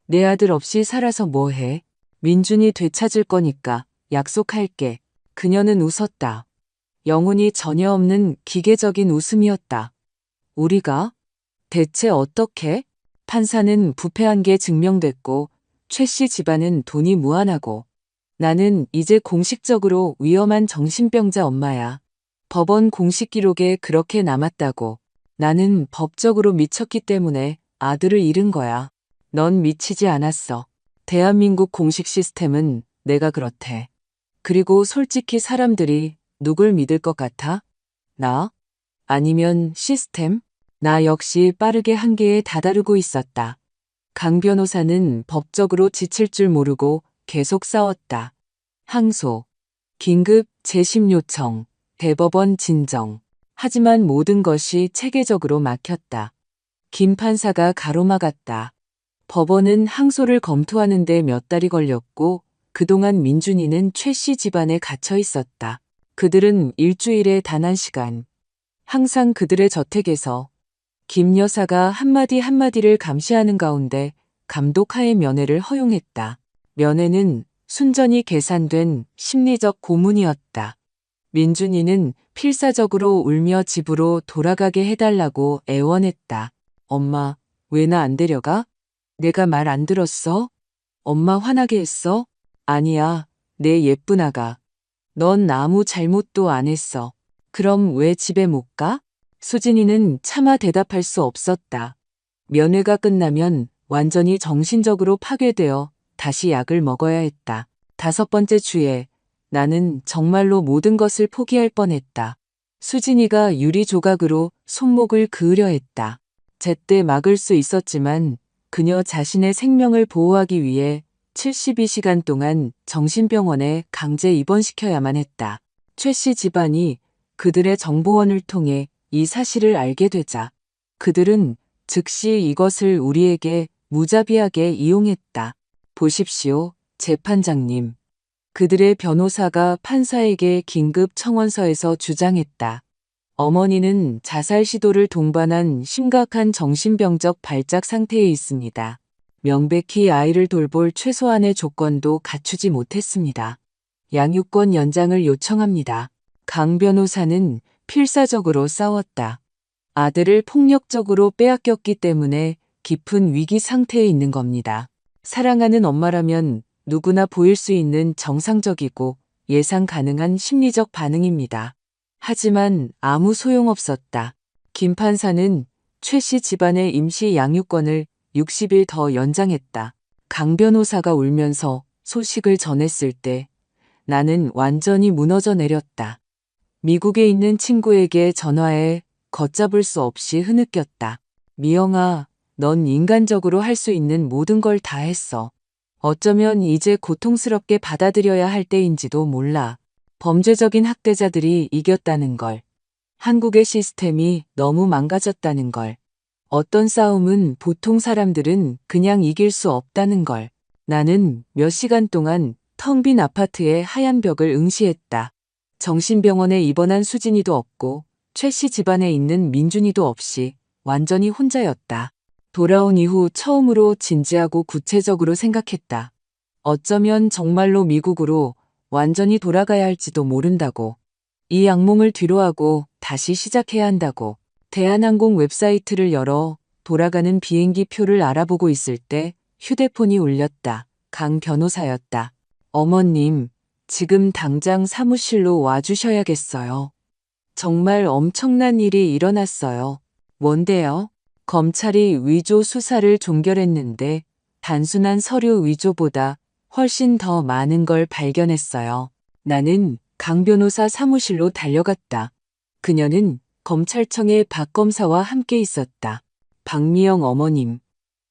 내 아들 없이 살아서 뭐해? 민준이 되찾을 거니까 약속할게. 그녀는 웃었다. 영혼이 전혀 없는 기계적인 웃음이었다. 우리가? 대체 어떻게? 판사는 부패한 게 증명됐고 최 씨 집안은 돈이 무한하고 나는 이제 공식적으로 위험한 정신병자 엄마야. 법원 공식 기록에 그렇게 남았다고. 나는 법적으로 미쳤기 때문에 아들을 잃은 거야. 넌 미치지 않았어. 대한민국 공식 시스템은 내가 그렇대. 그리고 솔직히 사람들이 누굴 믿을 것 같아? 나? 아니면 시스템? 나 역시 빠르게 한계에 다다르고 있었다. 강 변호사는 법적으로 지칠 줄 모르고 계속 싸웠다. 항소, 긴급 재심 요청, 대법원 진정. 하지만 모든 것이 체계적으로 막혔다. 김 판사가 가로막았다. 법원은 항소를 검토하는 데 몇 달이 걸렸고 그동안 민준이는 최 씨 집안에 갇혀 있었다. 그들은 일주일에 단 1시간. 항상 그들의 저택에서 김 여사가 한마디 한마디를 감시하는 가운데 감독하에 면회를 허용했다. 면회는 순전히 계산된 심리적 고문이었다. 민준이는 필사적으로 울며 집으로 돌아가게 해달라고 애원했다. 엄마, 왜 나 안 데려가? 내가 말 안 들었어? 엄마 화나게 했어? 아니야, 내 예쁜 아가. 넌 아무 잘못도 안 했어. 그럼 왜 집에 못 가? 수진이는 차마 대답할 수 없었다. 면회가 끝나면 완전히 정신적으로 파괴되어 다시 약을 먹어야 했다. 5번째 주에 나는 정말로 모든 것을 포기할 뻔했다. 수진이가 유리 조각으로 손목을 그으려 했다. 제때 막을 수 있었지만 그녀 자신의 생명을 보호하기 위해 72시간 동안 정신병원에 강제 입원시켜야만 했다. 최 씨 집안이 그들의 정보원을 통해 이 사실을 알게 되자 그들은 즉시 이것을 우리에게 무자비하게 이용했다. 보십시오, 재판장님. 그들의 변호사가 판사에게 긴급 청원서에서 주장했다. 어머니는 자살 시도를 동반한 심각한 정신병적 발작 상태에 있습니다. 명백히 아이를 돌볼 최소한의 조건도 갖추지 못했습니다. 양육권 연장을 요청합니다. 강 변호사는 필사적으로 싸웠다. 아들을 폭력적으로 빼앗겼기 때문에 깊은 위기 상태에 있는 겁니다. 사랑하는 엄마라면 누구나 보일 수 있는 정상적이고 예상 가능한 심리적 반응입니다. 하지만 아무 소용없었다. 김 판사는 최 씨 집안의 임시 양육권을 60일 더 연장했다. 강 변호사가 울면서 소식을 전했을 때 나는 완전히 무너져 내렸다. 미국에 있는 친구에게 전화해 걷잡을 수 없이 흐느꼈다. 미영아, 넌 인간적으로 할 수 있는 모든 걸 다 했어. 어쩌면 이제 고통스럽게 받아들여야 할 때인지도 몰라. 범죄적인 학대자들이 이겼다는 걸. 한국의 시스템이 너무 망가졌다는 걸. 어떤 싸움은 보통 사람들은 그냥 이길 수 없다는 걸. 나는 몇 시간 동안 텅 빈 아파트의 하얀 벽을 응시했다. 정신병원에 입원한 수진이도 없고 최 씨 집안에 있는 민준이도 없이 완전히 혼자였다. 돌아온 이후 처음으로 진지하고 구체적으로 생각했다. 어쩌면 정말로 미국으로 완전히 돌아가야 할지도 모른다고. 이 악몽을 뒤로하고 다시 시작해야 한다고. 대한항공 웹사이트를 열어 돌아가는 비행기 표를 알아보고 있을 때 휴대폰이 울렸다. 강 변호사였다. 어머님, 지금 당장 사무실로 와주셔야겠어요. 정말 엄청난 일이 일어났어요. 뭔데요? 검찰이 위조 수사를 종결했는데 단순한 서류 위조보다 훨씬 더 많은 걸 발견했어요. 나는 강 변호사 사무실로 달려갔다. 그녀는 검찰청의 박 검사와 함께 있었다. 박미영 어머님.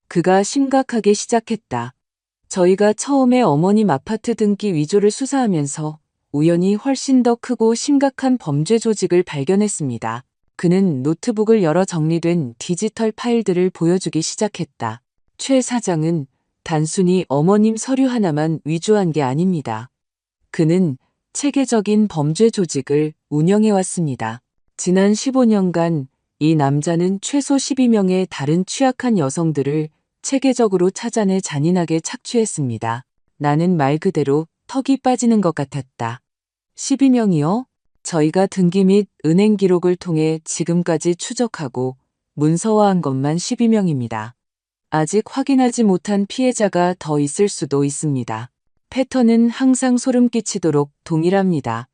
그가 심각하게 시작했다. 저희가 처음에 어머님 아파트 등기 위조를 수사하면서 우연히 훨씬 더 크고 심각한 범죄 조직을 발견했습니다. 그는 노트북을 열어 정리된 디지털 파일들을 보여주기 시작했다. 최 사장은 단순히 어머님 서류 하나만 위조한 게 아닙니다. 그는 체계적인 범죄 조직을 운영해왔습니다. 지난 15년간 이 남자는 최소 12명의 다른 취약한 여성들을 체계적으로 찾아내 잔인하게 착취했습니다. 나는 말 그대로 턱이 빠지는 것 같았다. 12명이요? 저희가 등기 및 은행 기록을 통해 지금까지 추적하고 문서화한 것만 12명입니다. 아직 확인하지 못한 피해자가 더 있을 수도 있습니다. 패턴은 항상 소름 끼치도록 동일합니다.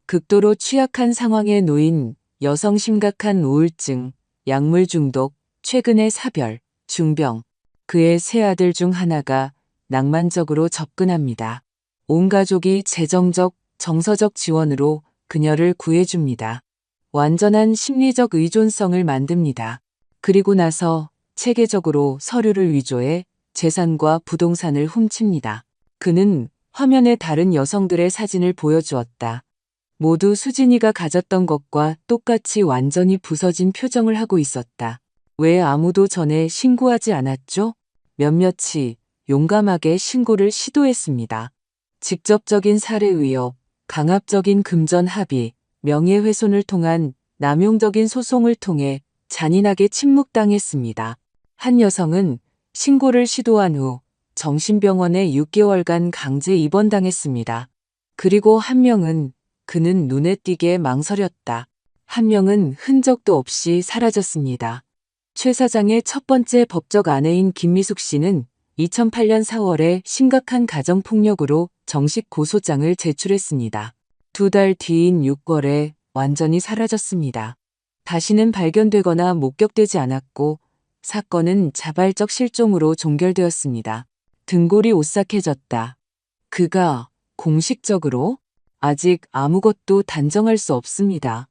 극도로 취약한 상황에 놓인 여성, 심각한 우울증, 약물 중독, 최근의 사별, 중병. 그의 세 아들 중 하나가 낭만적으로 접근합니다. 온 가족이 재정적, 정서적 지원으로 그녀를 구해줍니다. 완전한 심리적 의존성을 만듭니다. 그리고 나서 체계적으로 서류를 위조해 재산과 부동산을 훔칩니다. 그는 화면에 다른 여성들의 사진을 보여주었다. 모두 수진이가 가졌던 것과 똑같이 완전히 부서진 표정을 하고 있었다. 왜 아무도 전에 신고하지 않았죠? 몇몇이 용감하게 신고를 시도했습니다. 직접적인 살해 위협, 강압적인 금전 합의, 명예훼손을 통한 남용적인 소송을 통해 잔인하게 침묵당했습니다. 한 여성은 신고를 시도한 후 정신병원에 6개월간 강제 입원당했습니다. 그리고 한 명은 그는 눈에 띄게 망설였다. 한 명은 흔적도 없이 사라졌습니다. 최 사장의 첫 번째 법적 아내인 김미숙 씨는 2008년 4월에 심각한 가정폭력으로 정식 고소장을 제출했습니다. 2달 뒤인 6월에 완전히 사라졌습니다. 다시는 발견되거나 목격되지 않았고 사건은 자발적 실종으로 종결되었습니다. 등골이 오싹해졌다. 그가 공식적으로 아직 아무것도 단정할 수 없습니다.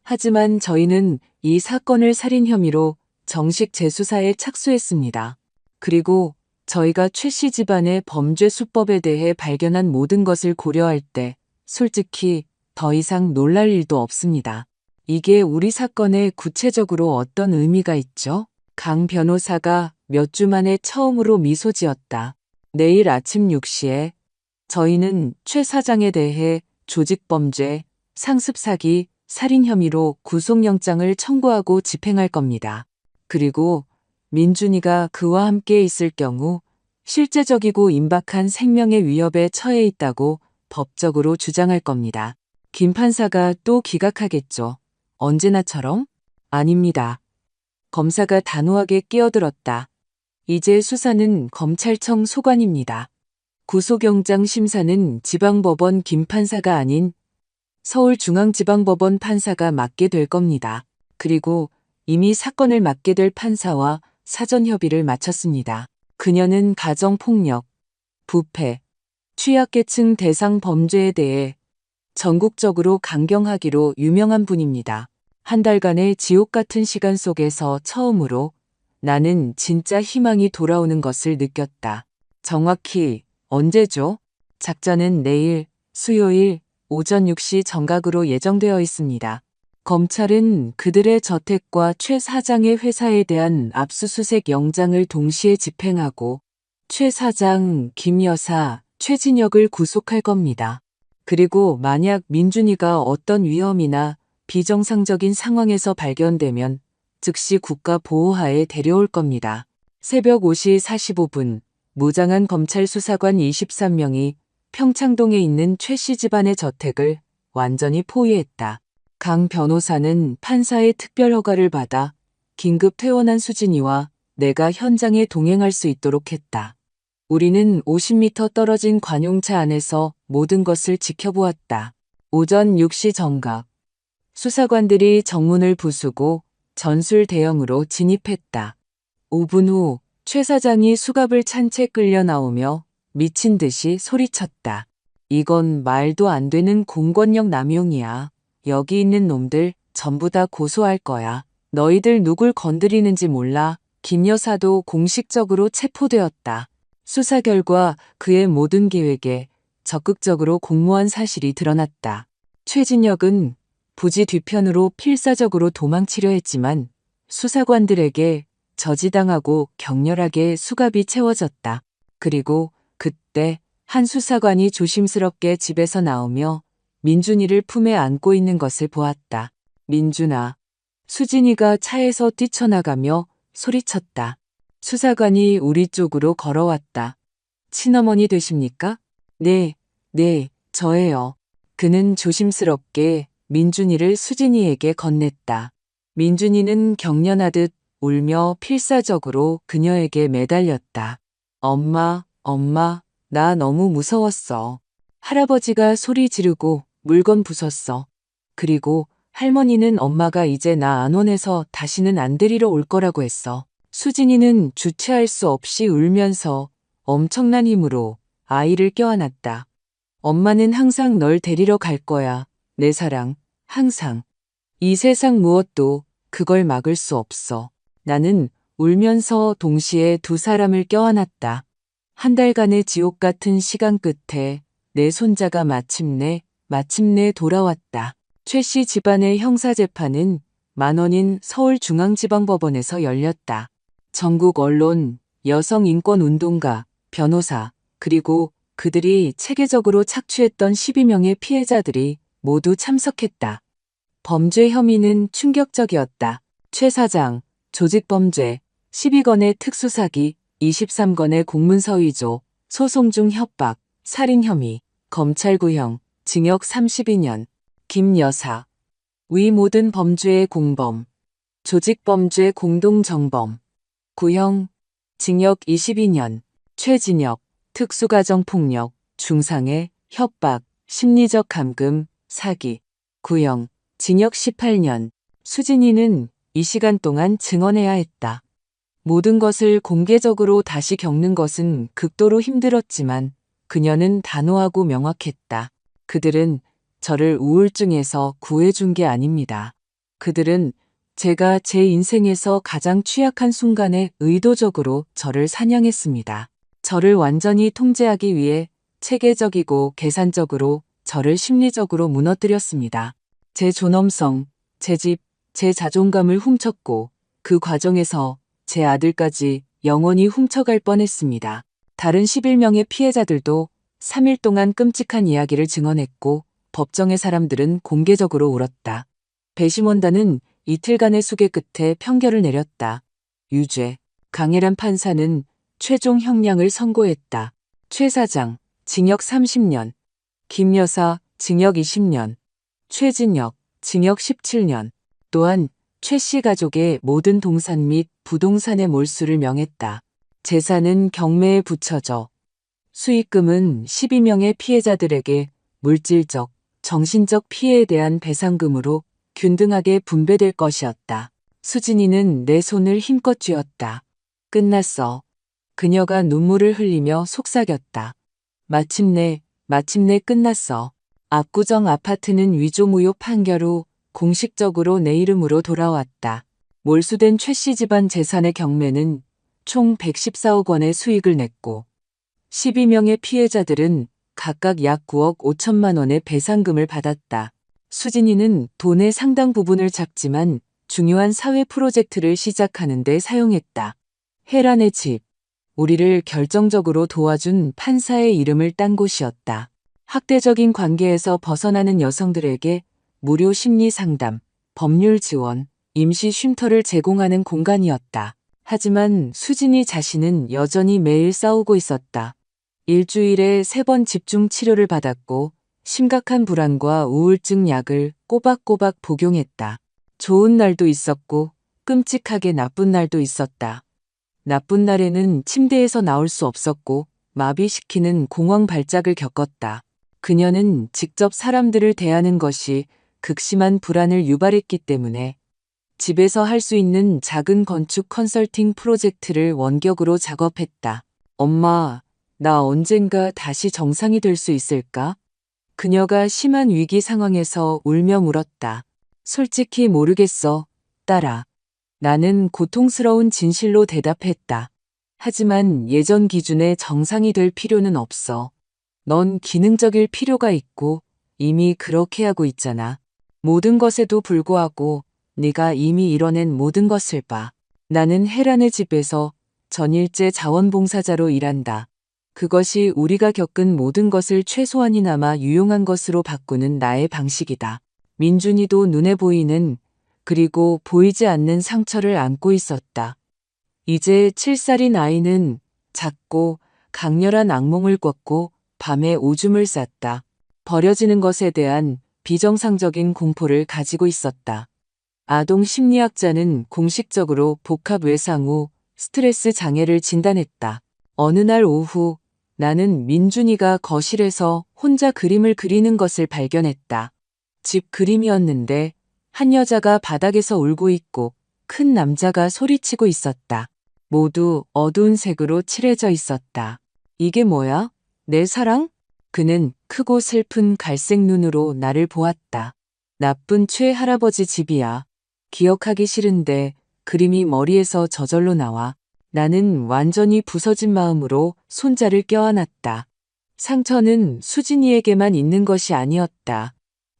하지만 저희는 이 사건을 살인 혐의로 정식 재수사에 착수했습니다. 그리고 저희가 최 씨 집안의 범죄 수법에 대해 발견한 모든 것을 고려할 때 솔직히 더 이상 놀랄 일도 없습니다. 이게 우리 사건에 구체적으로 어떤 의미가 있죠? 강 변호사가 몇 주 만에 처음으로 미소 지었다. 내일 아침 6시에 저희는 최 사장에 대해 조직범죄, 상습사기, 살인 혐의로 구속영장을 청구하고 집행할 겁니다. 그리고 민준이가 그와 함께 있을 경우 실제적이고 임박한 생명의 위협에 처해 있다고 법적으로 주장할 겁니다. 김 판사가 또 기각하겠죠. 언제나처럼? 아닙니다. 검사가 단호하게 끼어들었다. 이제 수사는 검찰청 소관입니다. 구속영장 심사는 지방법원 김 판사가 아닌 서울중앙지방법원 판사가 맡게 될 겁니다. 그리고 이미 사건을 맡게 될 판사와 사전 협의를 마쳤습니다. 그녀는 가정폭력, 부패, 취약계층 대상 범죄에 대해 전국적으로 강경하기로 유명한 분입니다. 한 달간의 지옥 같은 시간 속에서 처음으로 나는 진짜 희망이 돌아오는 것을 느꼈다. 정확히 언제죠? 작전은 내일 수요일 오전 6시 정각으로 예정되어 있습니다. 검찰은 그들의 저택과 최 사장의 회사에 대한 압수수색 영장을 동시에 집행하고 최 사장, 김 여사, 최진혁을 구속할 겁니다. 그리고 만약 민준이가 어떤 위험이나 비정상적인 상황에서 발견되면 즉시 국가 보호하에 데려올 겁니다. 새벽 5시 45분 무장한 검찰 수사관 23명이 평창동에 있는 최 씨 집안의 저택을 완전히 포위했다. 강 변호사는 판사의 특별 허가를 받아 긴급 퇴원한 수진이와 내가 현장에 동행할 수 있도록 했다. 우리는 50m 떨어진 관용차 안에서 모든 것을 지켜보았다. 오전 6시 정각. 수사관들이 정문을 부수고 전술 대형으로 진입했다. 5분 후 최 사장이 수갑을 찬 채 끌려 나오며 미친 듯이 소리쳤다. 이건 말도 안 되는 공권력 남용이야. 여기 있는 놈들 전부 다 고소할 거야. 너희들 누굴 건드리는지 몰라. 김 여사도 공식적으로 체포되었다. 수사 결과 그의 모든 계획에 적극적으로 공모한 사실이 드러났다. 최진혁은 부지 뒤편으로 필사적으로 도망치려 했지만 수사관들에게 저지당하고 격렬하게 수갑이 채워졌다. 그리고 그때 한 수사관이 조심스럽게 집에서 나오며 민준이를 품에 안고 있는 것을 보았다. 민준아. 수진이가 차에서 뛰쳐나가며 소리쳤다. 수사관이 우리 쪽으로 걸어왔다. 친어머니 되십니까? 네, 저예요. 그는 조심스럽게 민준이를 수진이에게 건넸다. 민준이는 경련하듯 울며 필사적으로 그녀에게 매달렸다. 엄마, 나 너무 무서웠어. 할아버지가 소리 지르고 물건 부쉈어. 그리고 할머니는 엄마가 이제 나 안원해서 다시는 안 데리러 올 거라고 했어. 수진이는 주체할 수 없이 울면서 엄청난 힘으로 아이를 껴안았다. 엄마는 항상 널 데리러 갈 거야. 내 사랑, 항상. 이 세상 무엇도 그걸 막을 수 없어. 나는 울면서 동시에 두 사람을 껴안았다. 한 달간의 지옥 같은 시간 끝에 내 손자가 마침내 돌아왔다. 최 씨 집안의 형사재판은 만원인 서울중앙지방법원에서 열렸다. 전국 언론, 여성인권운동가, 변호사, 그리고 그들이 체계적으로 착취했던 12명의 피해자들이 모두 참석했다. 범죄 혐의는 충격적이었다. 최 사장, 조직범죄, 12건의 특수사기, 23건의 공문서 위조, 소송 중 협박, 살인 혐의, 검찰 구형, 징역 32년. 김 여사, 위 모든 범죄의 공범, 조직범죄 공동정범, 구형, 징역 22년. 최진혁, 특수가정폭력, 중상해, 협박, 심리적 감금, 사기, 구형, 징역 18년. 수진이는 이 시간 동안 증언해야 했다. 모든 것을 공개적으로 다시 겪는 것은 극도로 힘들었지만 그녀는 단호하고 명확했다. 그들은 저를 우울증에서 구해준 게 아닙니다. 그들은 제가 제 인생에서 가장 취약한 순간에 의도적으로 저를 사냥했습니다. 저를 완전히 통제하기 위해 체계적이고 계산적으로 저를 심리적으로 무너뜨렸습니다. 제 존엄성, 제 집, 제 자존감을 훔쳤고 그 과정에서 제 아들까지 영원히 훔쳐갈 뻔했습니다. 다른 11명의 피해자들도 3일 동안 끔찍한 이야기를 증언했고 법정의 사람들은 공개적으로 울었다. 배심원단은 이틀간의 수계 끝에 판결을 내렸다. 유죄. 강혜란 판사는 최종 형량을 선고했다. 최 사장, 징역 30년. 김 여사, 징역 20년. 최진혁, 징역 17년. 또한 최 씨 가족의 모든 동산 및 부동산의 몰수를 명했다. 재산은 경매에 붙여져 수익금은 12명의 피해자들에게 물질적, 정신적 피해에 대한 배상금으로 균등하게 분배될 것이었다. 수진이는 내 손을 힘껏 쥐었다. 끝났어. 그녀가 눈물을 흘리며 속삭였다. 마침내 끝났어. 압구정 아파트는 위조무효 판결 후 공식적으로 내 이름으로 돌아왔다. 몰수된 최 씨 집안 재산의 경매는 총 114억 원의 수익을 냈고 12명의 피해자들은 각각 약 9억 5천만 원의 배상금을 받았다. 수진이는 돈의 상당 부분을 작지만 중요한 사회 프로젝트를 시작하는 데 사용했다. 혜란의 집, 우리를 결정적으로 도와준 판사의 이름을 딴 곳이었다. 학대적인 관계에서 벗어나는 여성들에게 무료 심리 상담, 법률 지원, 임시 쉼터를 제공하는 공간이었다. 하지만 수진이 자신은 여전히 매일 싸우고 있었다. 일주일에 3번 집중 치료를 받았고 심각한 불안과 우울증 약을 꼬박꼬박 복용했다. 좋은 날도 있었고 끔찍하게 나쁜 날도 있었다. 나쁜 날에는 침대에서 나올 수 없었고 마비시키는 공황 발작을 겪었다. 그녀는 직접 사람들을 대하는 것이 극심한 불안을 유발했기 때문에 집에서 할 수 있는 작은 건축 컨설팅 프로젝트를 원격으로 작업했다. 엄마, 나 언젠가 다시 정상이 될 수 있을까? 그녀가 심한 위기 상황에서 울며 물었다. 솔직히 모르겠어, 딸아. 나는 고통스러운 진실로 대답했다. 하지만 예전 기준의 정상이 될 필요는 없어. 넌 기능적일 필요가 있고 이미 그렇게 하고 있잖아. 모든 것에도 불구하고 네가 이미 이뤄낸 모든 것을 봐. 나는 헤란의 집에서 전일제 자원봉사자로 일한다. 그것이 우리가 겪은 모든 것을 최소한이나마 유용한 것으로 바꾸는 나의 방식이다. 민준이도 눈에 보이는 그리고 보이지 않는 상처를 안고 있었다. 이제 7살인 아이는 작고 강렬한 악몽을 꿨고 밤에 오줌을 쌌다. 버려지는 것에 대한 비정상적인 공포를 가지고 있었다. 아동 심리학자는 공식적으로 복합 외상 후 스트레스 장애를 진단했다. 어느 날 오후 나는 민준이가 거실에서 혼자 그림을 그리는 것을 발견했다. 집 그림이었는데 한 여자가 바닥에서 울고 있고 큰 남자가 소리치고 있었다. 모두 어두운 색으로 칠해져 있었다. 이게 뭐야? 내 사랑? 그는 크고 슬픈 갈색 눈으로 나를 보았다. 나쁜 최할아버지 집이야. 기억하기 싫은데 그림이 머리에서 저절로 나와. 나는 완전히 부서진 마음으로 손자를 껴안았다. 상처는 수진이에게만 있는 것이 아니었다.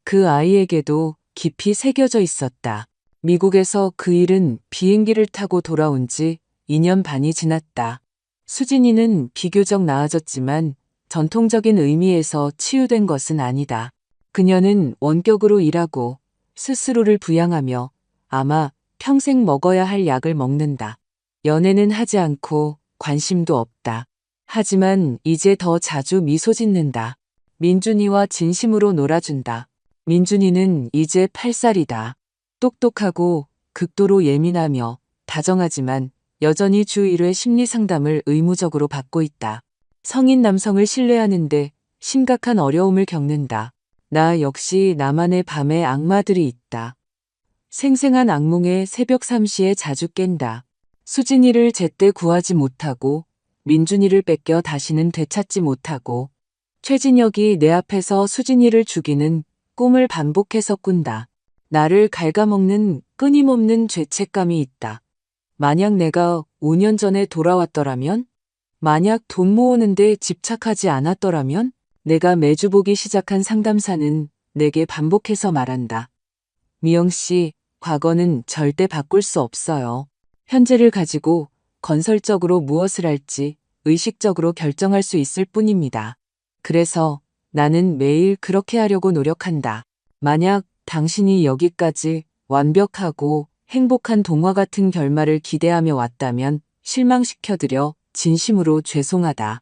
그 아이에게도 깊이 새겨져 있었다. 미국에서 그 일은 비행기를 타고 돌아온 지 2년 반이 지났다. 수진이는 비교적 나아졌지만 전통적인 의미에서 치유된 것은 아니다. 그녀는 원격으로 일하고 스스로를 부양하며 아마 평생 먹어야 할 약을 먹는다. 연애는 하지 않고 관심도 없다. 하지만 이제 더 자주 미소 짓는다. 민준이와 진심으로 놀아준다. 민준이는 이제 8살이다. 똑똑하고 극도로 예민하며 다정하지만 여전히 주 1회 심리 상담을 의무적으로 받고 있다. 성인 남성을 신뢰하는데 심각한 어려움을 겪는다. 나 역시 나만의 밤에 악마들이 있다. 생생한 악몽에 새벽 3시에 자주 깬다. 수진이를 제때 구하지 못하고 민준이를 뺏겨 다시는 되찾지 못하고 최진혁이 내 앞에서 수진이를 죽이는 꿈을 반복해서 꾼다. 나를 갉아먹는 끊임없는 죄책감이 있다. 만약 내가 5년 전에 돌아왔더라면? 만약 돈 모으는데 집착하지 않았더라면? 내가 매주 보기 시작한 상담사는 내게 반복해서 말한다. 미영 씨, 과거는 절대 바꿀 수 없어요. 현재를 가지고 건설적으로 무엇을 할지 의식적으로 결정할 수 있을 뿐입니다. 그래서 나는 매일 그렇게 하려고 노력한다. 만약 당신이 여기까지 완벽하고 행복한 동화 같은 결말을 기대하며 왔다면 실망시켜드려 진심으로 죄송하다.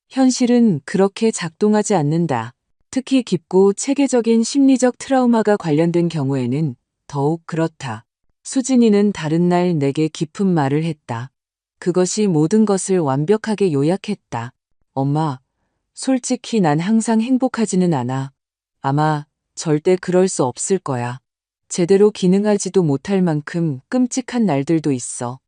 현실은 그렇게 작동하지 않는다. 특히 깊고 체계적인 심리적 트라우마가 관련된 경우에는 더욱 그렇다. 수진이는 다른 날 내게 깊은 말을 했다. 그것이 모든 것을 완벽하게 요약했다. 엄마, 솔직히 난 항상 행복하지는 않아. 아마 절대 그럴 수 없을 거야. 제대로 기능하지도 못할 만큼 끔찍한 날들도 있어.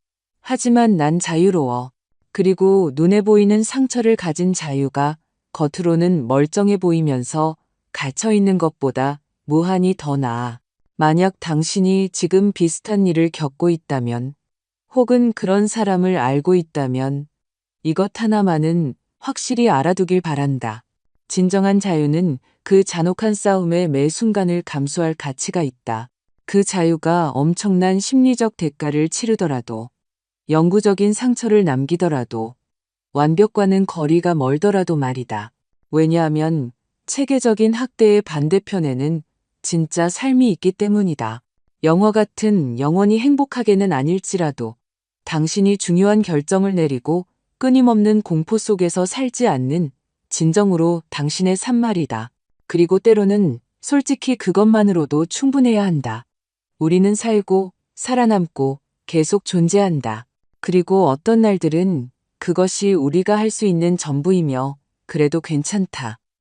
하지만 난 자유로워. 그리고 눈에 보이는 상처를 가진 자유가 겉으로는 멀쩡해 보이면서 갇혀 있는 것보다 무한히 더 나아. 만약 당신이 지금 비슷한 일을 겪고 있다면, 혹은 그런 사람을 알고 있다면, 이것 하나만은 확실히 알아두길 바란다. 진정한 자유는 그 잔혹한 싸움의 매 순간을 감수할 가치가 있다. 그 자유가 엄청난 심리적 대가를 치르더라도, 영구적인 상처를 남기더라도, 완벽과는 거리가 멀더라도 말이다. 왜냐하면 체계적인 학대의 반대편에는 진짜 삶이 있기 때문이다. 영화 같은 영원히 행복하게는 아닐지라도 당신이 중요한 결정을 내리고 끊임없는 공포 속에서 살지 않는 진정으로 당신의 삶 말이다. 그리고 때로는 솔직히 그것만으로도 충분해야 한다. 우리는 살고, 살아남고, 계속 존재한다. 그리고 어떤 날들은 그것이 우리가 할 수 있는 전부이며, 그래도 괜찮다.